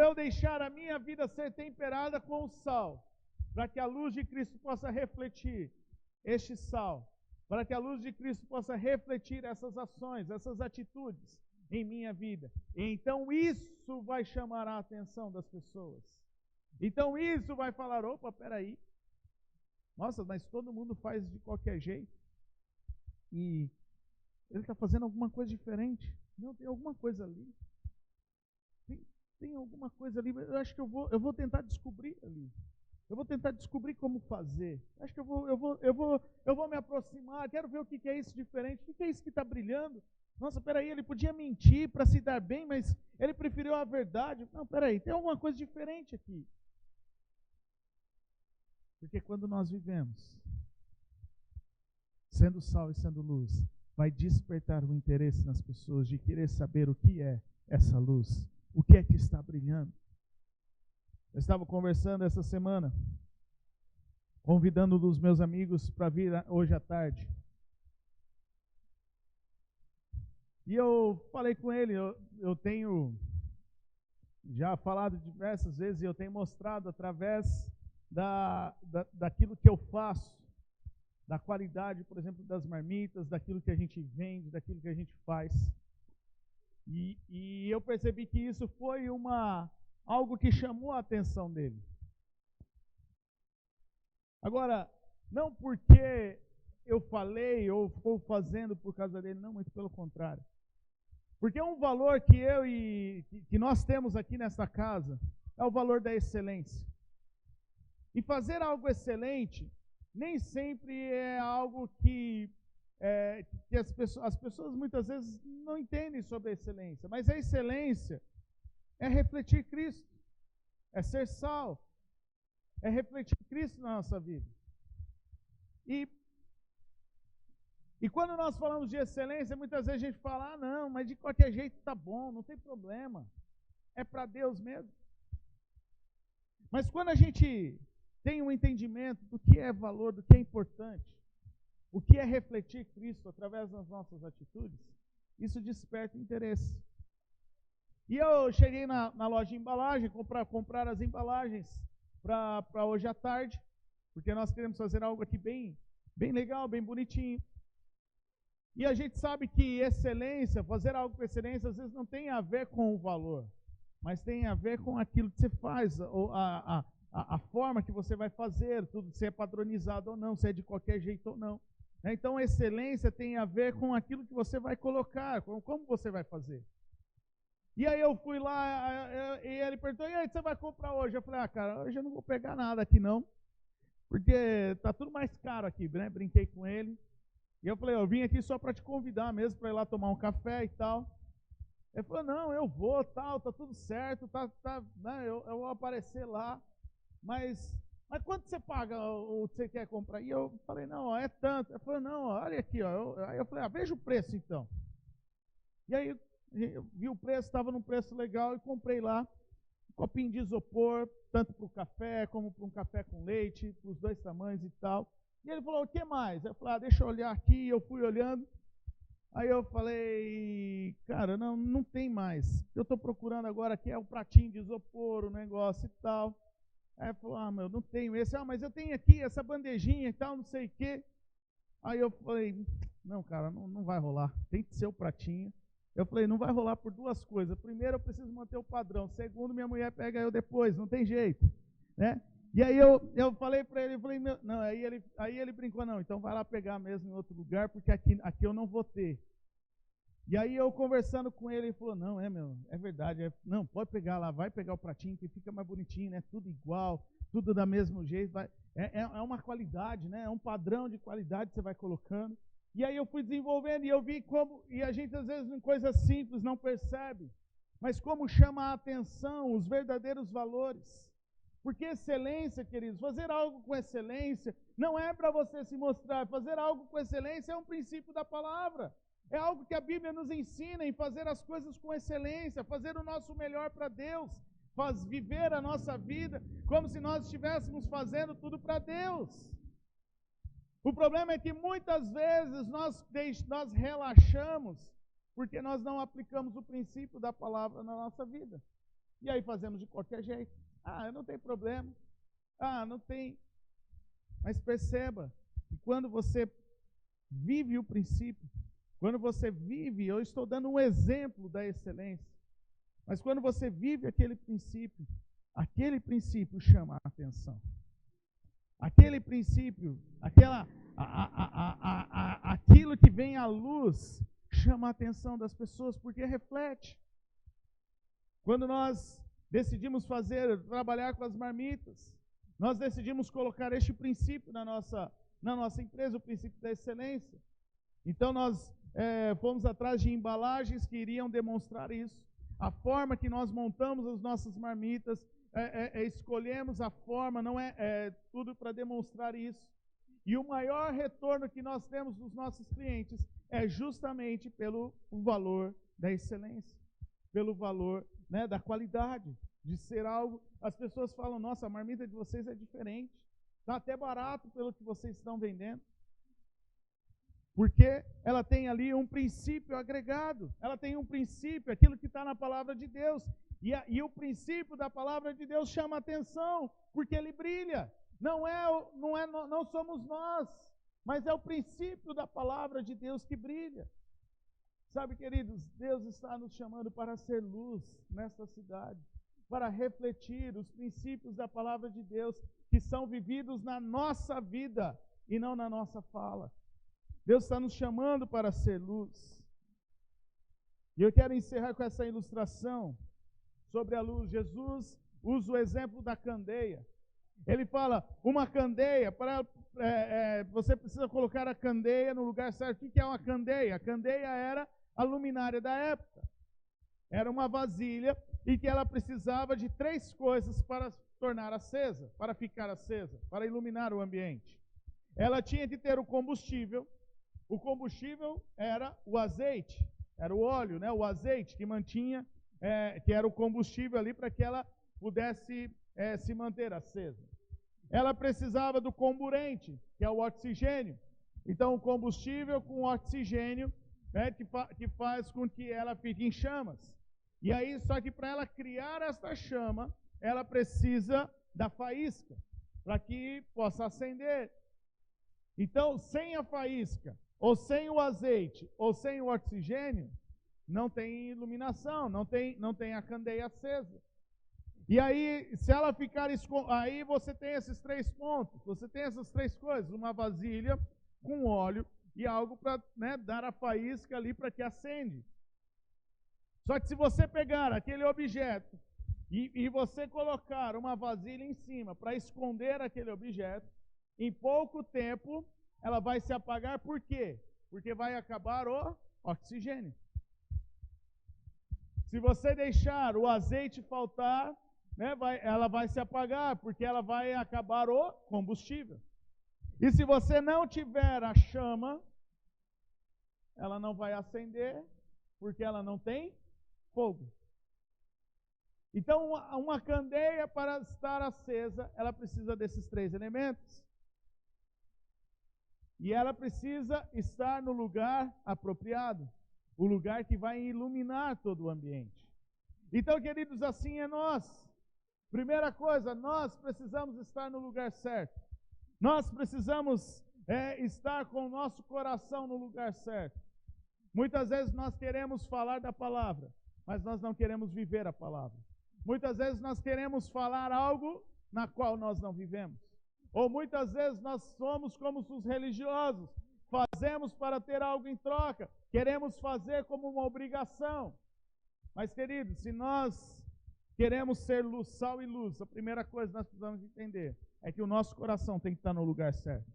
eu deixar a minha vida ser temperada com o sal, para que a luz de Cristo possa refletir este sal, para que a luz de Cristo possa refletir essas ações, essas atitudes em minha vida. E então isso vai chamar a atenção das pessoas. Então isso vai falar, opa, peraí, nossa, mas todo mundo faz de qualquer jeito. E ele está fazendo alguma coisa diferente. Não, tem alguma coisa ali. Tem alguma coisa ali. Eu acho que eu vou tentar descobrir ali. Eu vou tentar descobrir como fazer. Acho que eu vou me aproximar. Quero ver o que é isso diferente. O que é isso que está brilhando? Nossa, peraí, ele podia mentir para se dar bem, mas ele preferiu a verdade. Não, peraí, tem alguma coisa diferente aqui. Porque quando nós vivemos sendo sal e sendo luz, vai despertar o interesse nas pessoas de querer saber o que é essa luz, o que é que está brilhando. Eu estava conversando essa semana, convidando um dos meus amigos para vir hoje à tarde. E eu falei com ele, eu tenho já falado diversas vezes, e eu tenho mostrado através daquilo que eu faço, da qualidade, por exemplo, das marmitas, daquilo que a gente vende, daquilo que a gente faz. E eu percebi que isso foi algo que chamou a atenção dele. Agora, não porque eu falei ou estou fazendo por causa dele, não, muito pelo contrário. Porque um valor que nós temos aqui nessa casa é o valor da excelência. E fazer algo excelente nem sempre é algo que as pessoas muitas vezes não entendem sobre a excelência. Mas a excelência é refletir Cristo, é ser sal, é refletir Cristo na nossa vida. E quando nós falamos de excelência, muitas vezes a gente fala, não, mas de qualquer jeito está bom, não tem problema. É para Deus mesmo. Mas quando a gente tem um entendimento do que é valor, do que é importante, o que é refletir Cristo através das nossas atitudes, isso desperta interesse. E eu cheguei na loja de embalagem, comprar as embalagens para hoje à tarde, porque nós queremos fazer algo aqui bem legal, bem bonitinho. E a gente sabe que excelência, fazer algo com excelência, às vezes não tem a ver com o valor, mas tem a ver com aquilo que você faz, ou a forma que você vai fazer, tudo, se é padronizado ou não, se é de qualquer jeito ou não. Então, excelência tem a ver com aquilo que você vai colocar, como você vai fazer. E aí eu fui lá, e ele perguntou, e aí, você vai comprar hoje? Eu falei, cara, hoje eu não vou pegar nada aqui não, porque está tudo mais caro aqui, né? Brinquei com ele. E eu falei, eu vim aqui só para te convidar mesmo, para ir lá tomar um café e tal. Ele falou, não, eu vou, tal, tá tudo certo, né, eu vou aparecer lá, mas quanto você paga ou você quer comprar? E eu falei, não, é tanto. Ele falou, não, olha aqui, aí eu falei, veja o preço então. E aí eu vi o preço, estava num preço legal e comprei lá um copinho de isopor, tanto para o café como para um café com leite, para os dois tamanhos e tal. E ele falou, o que mais? Eu falei, deixa eu olhar aqui. Eu fui olhando. Aí eu falei, cara, não tem mais. Eu estou procurando agora aqui é o pratinho de isopor, o negócio e tal. Aí ele falou, meu, não tenho esse. Mas eu tenho aqui essa bandejinha e tal, não sei o quê. Aí eu falei, não, cara, não vai rolar. Tem que ser o pratinho. Eu falei, não vai rolar por duas coisas. Primeiro, eu preciso manter o padrão. Segundo, minha mulher pega eu depois, não tem jeito, né? E aí eu falei para ele, não, aí ele brincou, não, então vai lá pegar mesmo em outro lugar, porque aqui eu não vou ter. E aí eu conversando com ele, ele falou, não, é verdade, não, pode pegar lá, vai pegar o pratinho, que fica mais bonitinho, né, tudo igual, tudo do mesmo jeito, é uma qualidade, né, é um padrão de qualidade que você vai colocando. E aí eu fui desenvolvendo e eu vi como, e a gente às vezes em coisas simples não percebe, mas como chama a atenção os verdadeiros valores. Porque excelência, queridos, fazer algo com excelência não é para você se mostrar. Fazer algo com excelência é um princípio da palavra. É algo que a Bíblia nos ensina em fazer as coisas com excelência, fazer o nosso melhor para Deus, viver a nossa vida como se nós estivéssemos fazendo tudo para Deus. O problema é que muitas vezes nós relaxamos porque nós não aplicamos o princípio da palavra na nossa vida. E aí fazemos de qualquer jeito. Não tem problema. Não tem. Mas perceba que quando você vive o princípio, quando você vive, eu estou dando um exemplo da excelência, mas quando você vive aquele princípio chama a atenção. Aquele princípio, aquilo que vem à luz, chama a atenção das pessoas, porque reflete. Quando nós decidimos trabalhar com as marmitas, nós decidimos colocar este princípio na nossa empresa, o princípio da excelência. Então nós fomos atrás de embalagens que iriam demonstrar isso. A forma que nós montamos as nossas marmitas, escolhemos a forma, não é tudo para demonstrar isso. E o maior retorno que nós temos dos nossos clientes é justamente pelo valor da excelência, pelo valor, né, da qualidade, de ser algo. As pessoas falam, nossa, a marmita de vocês é diferente, está até barato pelo que vocês estão vendendo. Porque ela tem ali um princípio agregado, ela tem um princípio, aquilo que está na palavra de Deus. E o princípio da palavra de Deus chama atenção, porque ele brilha. Não somos nós, mas é o princípio da palavra de Deus que brilha. Sabe, queridos, Deus está nos chamando para ser luz nesta cidade, para refletir os princípios da palavra de Deus que são vividos na nossa vida e não na nossa fala. Deus está nos chamando para ser luz. E eu quero encerrar com essa ilustração sobre a luz. Jesus usa o exemplo da candeia. Ele fala, uma candeia, você precisa colocar a candeia no lugar certo. O que é uma candeia? A candeia era a luminária da época. Era uma vasilha e que ela precisava de 3 coisas para tornar acesa, para ficar acesa, para iluminar o ambiente. Ela tinha que ter o combustível. O combustível era o azeite, era o óleo, né? O azeite que mantinha, que era o combustível ali para que ela pudesse se manter acesa. Ela precisava do comburente, que é o oxigênio. Então, o combustível com oxigênio, né, que faz com que ela fique em chamas. E aí, só que para ela criar esta chama, ela precisa da faísca, para que possa acender. Então, sem a faísca, ou sem o azeite, ou sem o oxigênio, não tem iluminação, não tem a candeia acesa. E aí, se ela ficar aí você tem esses 3 pontos, você tem essas 3 coisas, uma vasilha com óleo e algo para, né, dar a faísca ali para que acende. Só que se você pegar aquele objeto e você colocar uma vasilha em cima para esconder aquele objeto, em pouco tempo ela vai se apagar. Por quê? Porque vai acabar o oxigênio. Se você deixar o azeite faltar, né, ela vai se apagar, porque ela vai acabar o combustível. E se você não tiver a chama, ela não vai acender, porque ela não tem fogo. Então, uma candeia, para estar acesa, ela precisa desses 3 elementos. E ela precisa estar no lugar apropriado, o lugar que vai iluminar todo o ambiente. Então, queridos, assim é nós. Primeira coisa, nós precisamos estar no lugar certo. Nós precisamos estar com o nosso coração no lugar certo. Muitas vezes nós queremos falar da palavra, mas nós não queremos viver a palavra. Muitas vezes nós queremos falar algo na qual nós não vivemos. Ou muitas vezes nós somos como os religiosos, fazemos para ter algo em troca, queremos fazer como uma obrigação. Mas, queridos, se nós queremos ser luz, sal e luz, a primeira coisa que nós precisamos entender é que o nosso coração tem que estar no lugar certo.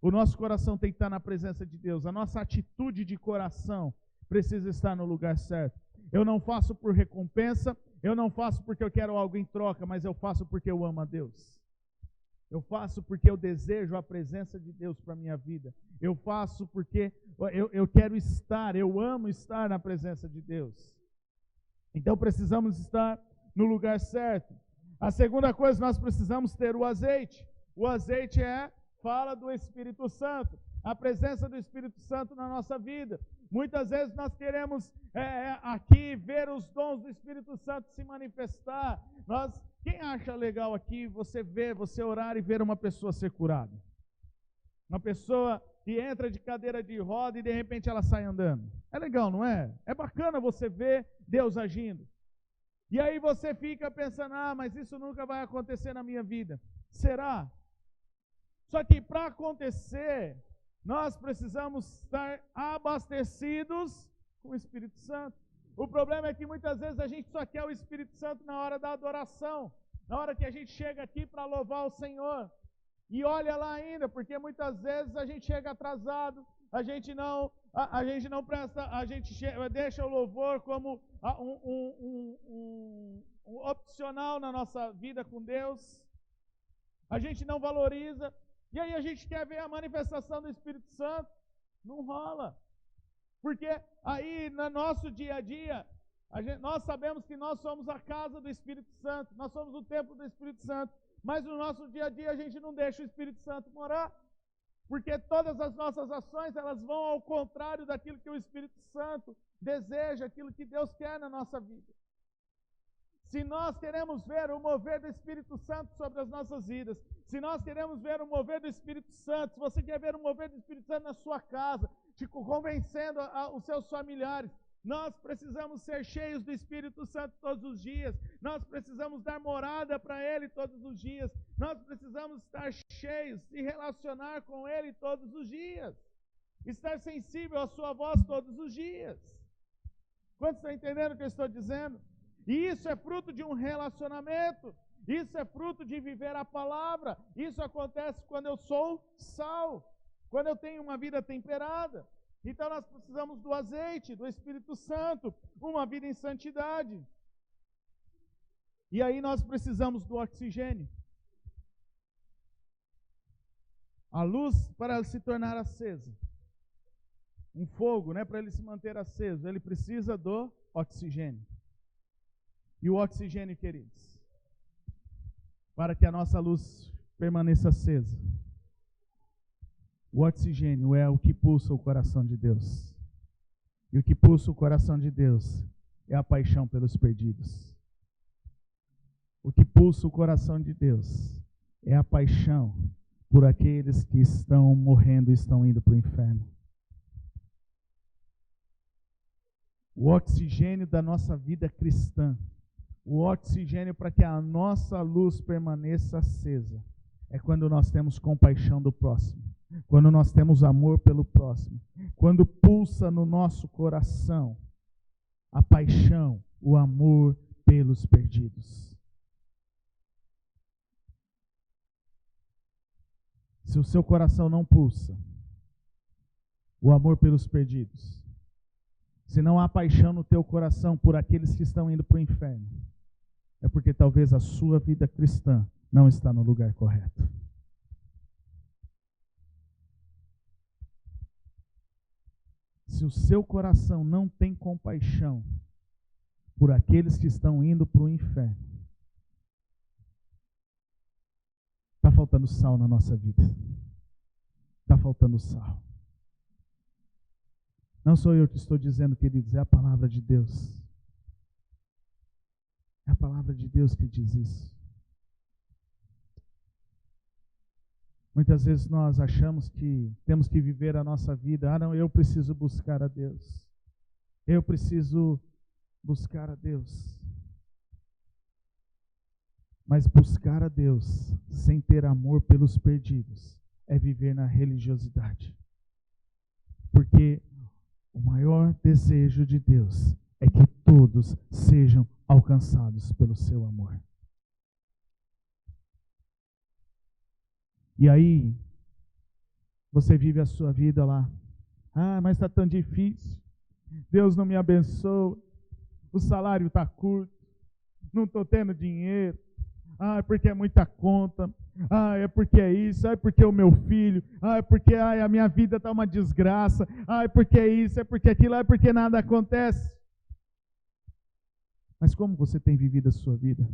O nosso coração tem que estar na presença de Deus. A nossa atitude de coração precisa estar no lugar certo. Eu não faço por recompensa, eu não faço porque eu quero algo em troca, mas eu faço porque eu amo a Deus. Eu faço porque eu desejo a presença de Deus para a minha vida. Eu faço porque eu quero estar, eu amo estar na presença de Deus. Então precisamos estar no lugar certo. A segunda coisa, nós precisamos ter o azeite. O azeite fala do Espírito Santo, a presença do Espírito Santo na nossa vida. Muitas vezes nós queremos aqui ver os dons do Espírito Santo se manifestar. Quem acha legal aqui você orar e ver uma pessoa ser curada? Uma pessoa que entra de cadeira de roda e de repente ela sai andando. É legal, não é? É bacana você ver Deus agindo. E aí você fica pensando, mas isso nunca vai acontecer na minha vida. Será? Só que para acontecer, nós precisamos estar abastecidos com o Espírito Santo. O problema é que muitas vezes a gente só quer o Espírito Santo na hora da adoração, na hora que a gente chega aqui para louvar o Senhor. E olha lá ainda, porque muitas vezes a gente chega atrasado, a gente não a gente não presta, a gente deixa o louvor como um opcional na nossa vida com Deus. A gente não valoriza. E aí a gente quer ver a manifestação do Espírito Santo. Não rola. Porque aí no nosso dia a dia, nós sabemos que nós somos a casa do Espírito Santo. Nós somos o templo do Espírito Santo. Mas no nosso dia a dia a gente não deixa o Espírito Santo morar. Porque todas as nossas ações, elas vão ao contrário daquilo que o Espírito Santo deseja, aquilo que Deus quer na nossa vida. Se nós queremos ver o mover do Espírito Santo sobre as nossas vidas, se nós queremos ver o mover do Espírito Santo, se você quer ver o mover do Espírito Santo na sua casa, te convencendo os seus familiares, nós precisamos ser cheios do Espírito Santo todos os dias, nós precisamos dar morada para Ele todos os dias, nós precisamos estar cheios e relacionar com Ele todos os dias, estar sensível à sua voz todos os dias. Quantos estão entendendo o que eu estou dizendo? E isso é fruto de um relacionamento, isso é fruto de viver a palavra, isso acontece quando eu sou sal, quando eu tenho uma vida temperada. Então nós precisamos do azeite, do Espírito Santo, uma vida em santidade. E aí nós precisamos do oxigênio. A luz, para ela se tornar acesa, um fogo, para ele se manter aceso, ele precisa do oxigênio. E o oxigênio, queridos, para que a nossa luz permaneça acesa, o oxigênio é o que pulsa o coração de Deus. E o que pulsa o coração de Deus é a paixão pelos perdidos. O que pulsa o coração de Deus é a paixão por aqueles que estão morrendo e estão indo para o inferno. O oxigênio da nossa vida cristã, o oxigênio para que a nossa luz permaneça acesa, é quando nós temos compaixão do próximo, quando nós temos amor pelo próximo, quando pulsa no nosso coração a paixão, o amor pelos perdidos. Se o seu coração não pulsa o amor pelos perdidos, se não há paixão no teu coração por aqueles que estão indo para o inferno, é porque talvez a sua vida cristã não está no lugar correto. Se o seu coração não tem compaixão por aqueles que estão indo para o inferno, está faltando sal na nossa vida. Está faltando sal. Não sou eu que estou dizendo, queridos, é a palavra de Deus. É a palavra de Deus que diz isso. Muitas vezes nós achamos que temos que viver a nossa vida. Não, eu preciso buscar a Deus. Eu preciso buscar a Deus. Mas buscar a Deus sem ter amor pelos perdidos é viver na religiosidade. Porque o maior desejo de Deus é que todos sejam alcançados pelo seu amor. E aí, você vive a sua vida lá. Mas está tão difícil. Deus não me abençoa. O salário está curto. Não estou tendo dinheiro. É porque é muita conta. É porque é isso. É porque é o meu filho. É porque a minha vida está uma desgraça. É porque é isso. É porque aquilo. É porque nada acontece. Mas como você tem vivido a sua vida?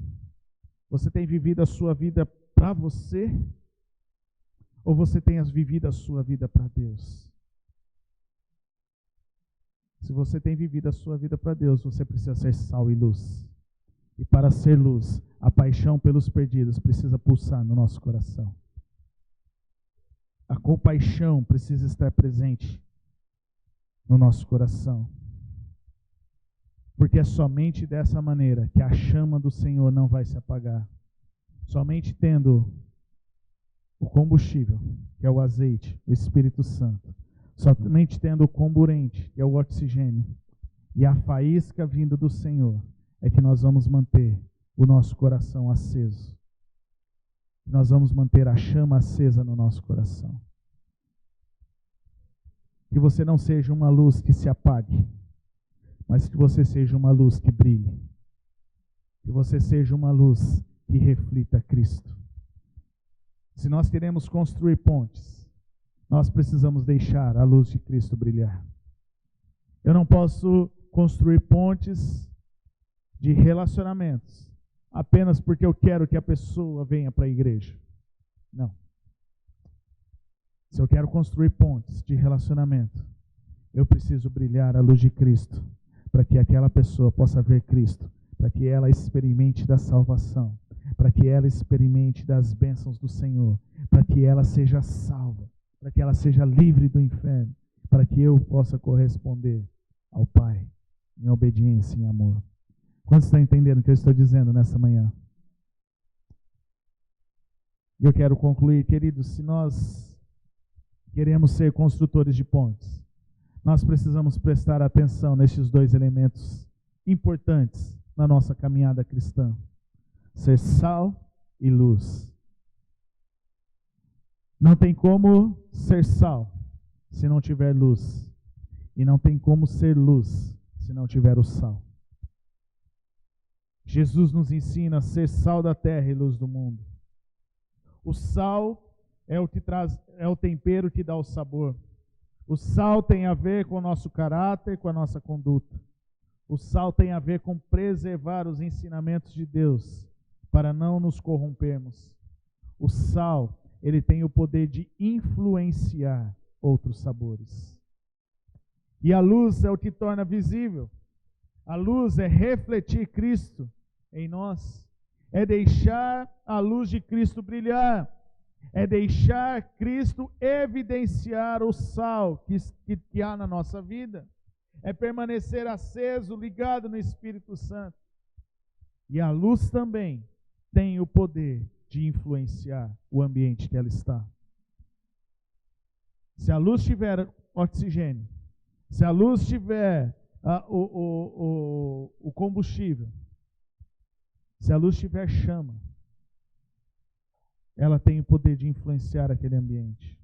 Você tem vivido a sua vida para você? Ou você tem vivido a sua vida para Deus? Se você tem vivido a sua vida para Deus, você precisa ser sal e luz. E para ser luz, a paixão pelos perdidos precisa pulsar no nosso coração. A compaixão precisa estar presente no nosso coração. Porque é somente dessa maneira que a chama do Senhor não vai se apagar. Somente tendo o combustível, que é o azeite, o Espírito Santo, somente tendo o comburente, que é o oxigênio, e a faísca vindo do Senhor, é que nós vamos manter o nosso coração aceso. Nós vamos manter a chama acesa no nosso coração. que você não seja uma luz que se apague, mas que você seja uma luz que brilhe. Que você seja uma luz que reflita Cristo. Se nós queremos construir pontes, nós precisamos deixar a luz de Cristo brilhar. Eu não posso construir pontes de relacionamentos apenas porque eu quero que a pessoa venha para a igreja. Não. Se eu quero construir pontes de relacionamento, eu preciso brilhar a luz de Cristo, para que aquela pessoa possa ver Cristo, para que ela experimente da salvação, para que ela experimente das bênçãos do Senhor, para que ela seja salva, para que ela seja livre do inferno, para que eu possa corresponder ao Pai em obediência e em amor. Quantos estão entendendo o que eu estou dizendo nessa manhã? E eu quero concluir, queridos, se nós queremos ser construtores de pontes, nós precisamos prestar atenção nestes dois elementos importantes na nossa caminhada cristã: ser sal e luz. Não tem como ser sal se não tiver luz, e não tem como ser luz se não tiver o sal. Jesus nos ensina a ser sal da terra e luz do mundo. O sal é o tempero que dá o sabor. O sal tem a ver com o nosso caráter, com a nossa conduta. O sal tem a ver com preservar os ensinamentos de Deus, para não nos corrompermos. O sal, ele tem o poder de influenciar outros sabores. E a luz é o que torna visível. A luz é refletir Cristo em nós. É deixar a luz de Cristo brilhar. É deixar Cristo evidenciar o sal que há na nossa vida. É permanecer aceso, ligado no Espírito Santo. E a luz também tem o poder de influenciar o ambiente que ela está. Se a luz tiver oxigênio, se a luz tiver o combustível, se a luz tiver chama, ela tem o poder de influenciar aquele ambiente.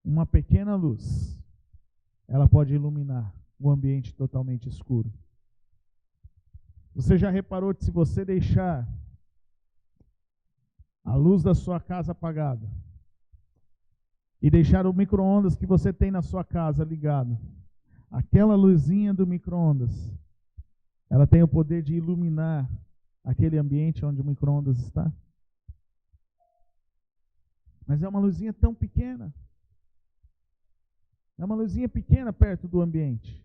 Uma pequena luz, ela pode iluminar um ambiente totalmente escuro. Você já reparou que se você deixar a luz da sua casa apagada e deixar o micro-ondas que você tem na sua casa ligado, aquela luzinha do micro-ondas, ela tem o poder de iluminar aquele ambiente onde o micro-ondas está? Mas é uma luzinha tão pequena. É uma luzinha pequena perto do ambiente.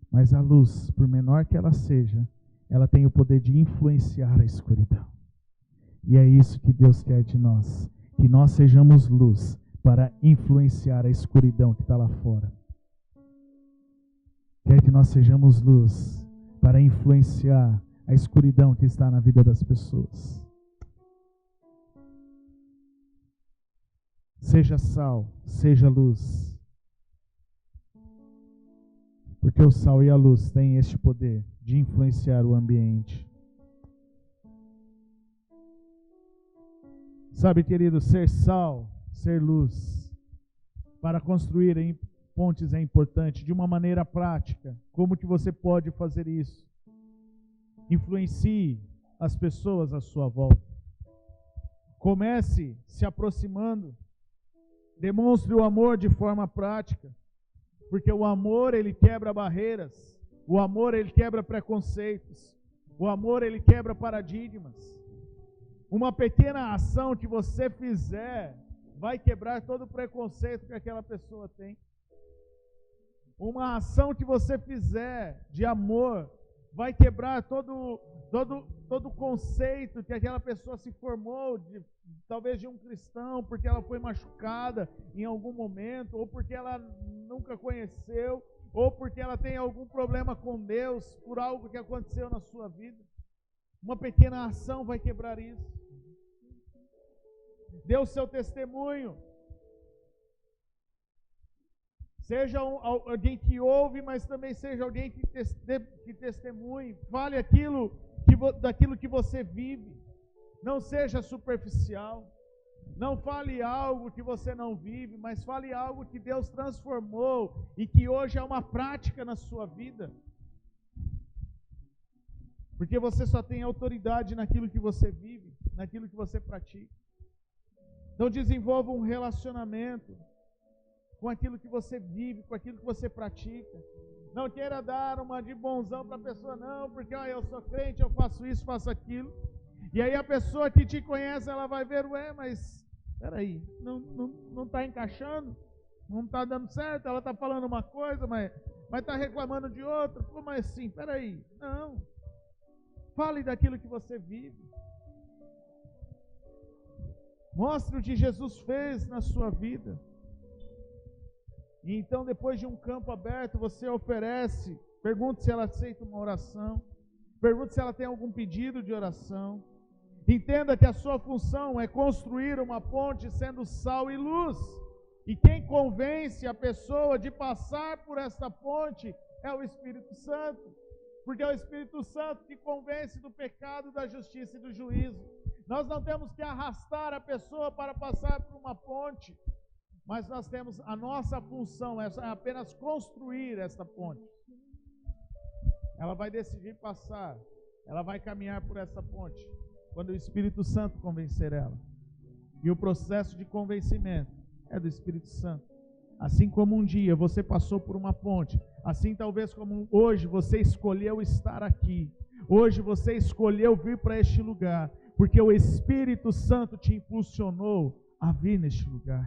Mas a luz, por menor que ela seja, ela tem o poder de influenciar a escuridão. E é isso que Deus quer de nós. Que nós sejamos luz para influenciar a escuridão que está lá fora. Quer que nós sejamos luz para influenciar a escuridão que está na vida das pessoas. Seja sal, seja luz. Porque o sal e a luz têm este poder de influenciar o ambiente. Sabe, querido, ser sal, ser luz, para construir pontes é importante de uma maneira prática. Como que você pode fazer isso? Influencie as pessoas à sua volta. Comece se aproximando. Demonstre o amor de forma prática. Porque o amor, ele quebra barreiras. O amor, ele quebra preconceitos. O amor, ele quebra paradigmas. Uma pequena ação que você fizer vai quebrar todo o preconceito que aquela pessoa tem. Uma ação que você fizer de amor vai quebrar todo o conceito que aquela pessoa se formou, talvez de um cristão, porque ela foi machucada em algum momento, ou porque ela nunca conheceu, ou porque ela tem algum problema com Deus, por algo que aconteceu na sua vida. Uma pequena ação vai quebrar isso. Dê o seu testemunho. Seja alguém que ouve, mas também seja alguém que testemunhe. Fale daquilo que você vive. Não seja superficial. Não fale algo que você não vive, mas fale algo que Deus transformou e que hoje é uma prática na sua vida. Porque você só tem autoridade naquilo que você vive, naquilo que você pratica. Então desenvolva um relacionamento com aquilo que você vive, com aquilo que você pratica. Não queira dar uma de bonzão para a pessoa, não, porque eu sou crente, eu faço isso, faço aquilo. E aí a pessoa que te conhece, ela vai ver, mas peraí, não está encaixando, não está dando certo, ela está falando uma coisa, mas está reclamando de outra. Como assim? Peraí, não. Fale daquilo que você vive. Mostre o que Jesus fez na sua vida. E então, depois de um campo aberto, você oferece, pergunte se ela aceita uma oração, pergunte se ela tem algum pedido de oração. Entenda que a sua função é construir uma ponte sendo sal e luz. E quem convence a pessoa de passar por esta ponte é o Espírito Santo. Porque é o Espírito Santo que convence do pecado, da justiça e do juízo. Nós não temos que arrastar a pessoa para passar por uma ponte, mas nós temos, a nossa função é apenas construir essa ponte. Ela vai decidir passar, ela vai caminhar por essa ponte, quando o Espírito Santo convencer ela. E o processo de convencimento é do Espírito Santo. Assim como um dia você passou por uma ponte, assim talvez como hoje você escolheu estar aqui, hoje você escolheu vir para este lugar, porque o Espírito Santo te impulsionou a vir neste lugar.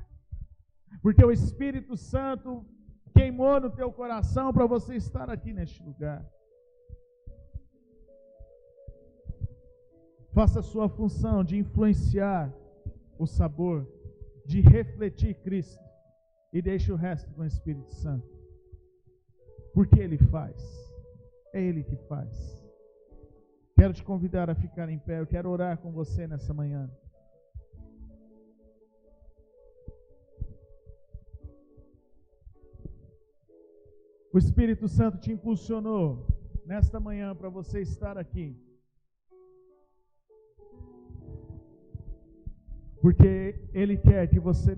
Porque o Espírito Santo queimou no teu coração para você estar aqui neste lugar. Faça a sua função de influenciar o sabor, de refletir Cristo, e deixe o resto com o Espírito Santo. Porque Ele faz. É Ele que faz. Quero te convidar a ficar em pé. Eu quero orar com você nessa manhã. O Espírito Santo te impulsionou nesta manhã para você estar aqui. Porque Ele quer que você,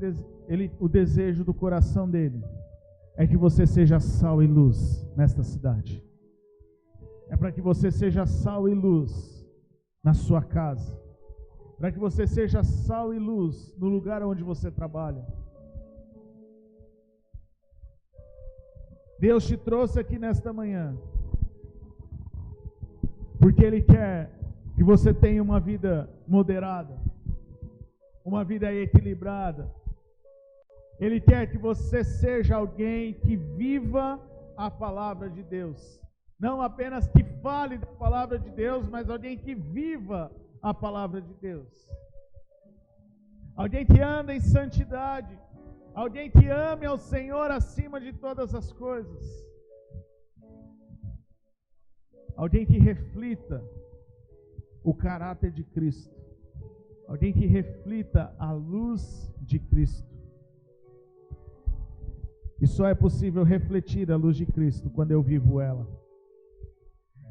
o desejo do coração dEle é que você seja sal e luz nesta cidade. É para que você seja sal e luz na sua casa. Para que você seja sal e luz no lugar onde você trabalha. Deus te trouxe aqui nesta manhã porque Ele quer que você tenha uma vida moderada, uma vida equilibrada. Ele quer que você seja alguém que viva a palavra de Deus. Não apenas que fale da palavra de Deus, mas alguém que viva a palavra de Deus. Alguém que anda em santidade. Alguém que ame ao Senhor acima de todas as coisas. Alguém que reflita o caráter de Cristo. Alguém que reflita a luz de Cristo. E só é possível refletir a luz de Cristo quando eu vivo ela.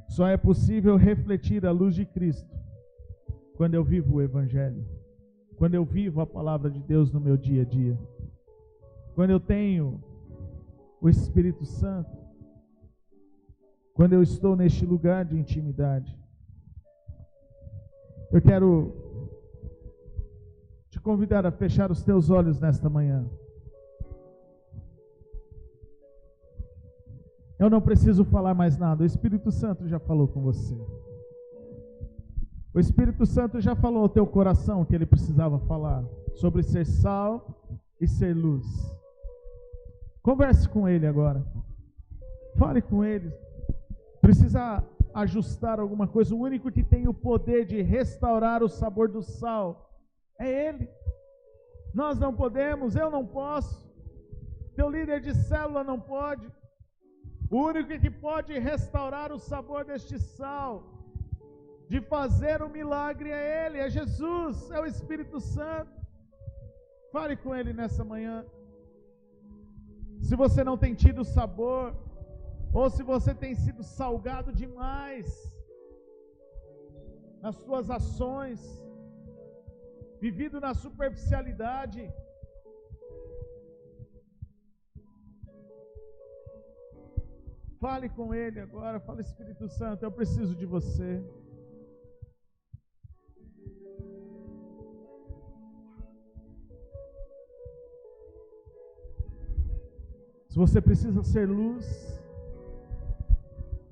Só é possível refletir a luz de Cristo quando eu vivo o Evangelho. Quando eu vivo a palavra de Deus no meu dia a dia. Quando eu tenho o Espírito Santo. Quando eu estou neste lugar de intimidade. Eu quero te convidar a fechar os teus olhos nesta manhã. Eu não preciso falar mais nada, o Espírito Santo já falou com você. O Espírito Santo já falou ao teu coração o que ele precisava falar, sobre ser sal e ser luz. Converse com ele agora. Fale com ele. Precisa ajustar alguma coisa. O único que tem o poder de restaurar o sabor do sal é ele. Nós não podemos, eu não posso. Teu líder de célula não pode. O único que pode restaurar o sabor deste sal, de fazer o milagre é Ele, é Jesus, é o Espírito Santo. Fale com Ele nessa manhã. Se você não tem tido sabor, ou se você tem sido salgado demais nas suas ações, vivido na superficialidade. Fale com Ele agora, fale: Espírito Santo, eu preciso de você. Se você precisa ser luz,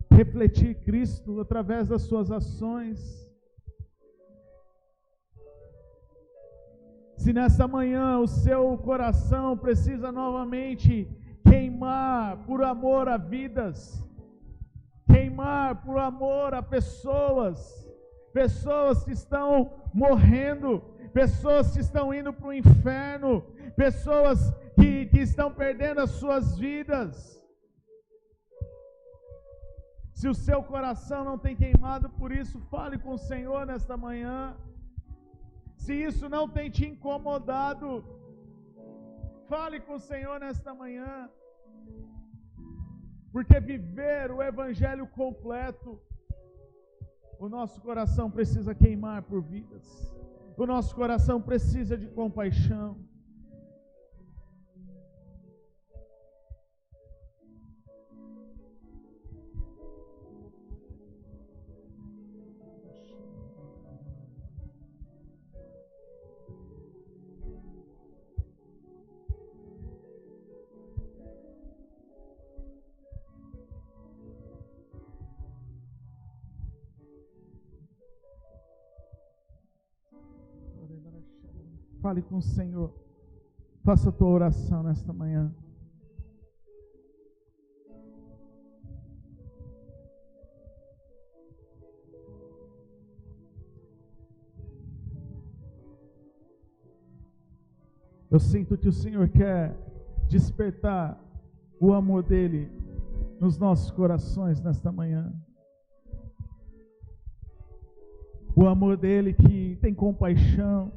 refletir Cristo através das suas ações. Se nessa manhã o seu coração precisa novamente queimar por amor a vidas, queimar por amor a pessoas que estão morrendo, pessoas que estão indo para o inferno, pessoas que estão perdendo as suas vidas. Se o seu coração não tem queimado por isso, fale com o Senhor nesta manhã. Se isso não tem te incomodado, fale com o Senhor nesta manhã. Porque viver o Evangelho completo, o nosso coração precisa queimar por vidas. O nosso coração precisa de compaixão. Fale com o Senhor. Faça a tua oração nesta manhã. Eu sinto que o Senhor quer despertar o amor dele nos nossos corações nesta manhã. O amor dele que tem compaixão.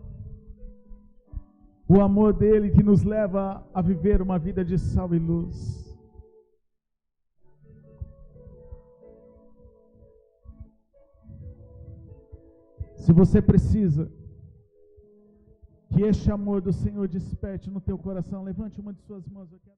O amor dele que nos leva a viver uma vida de sal e luz. Se você precisa que este amor do Senhor desperte no teu coração, levante uma de suas mãos. Eu quero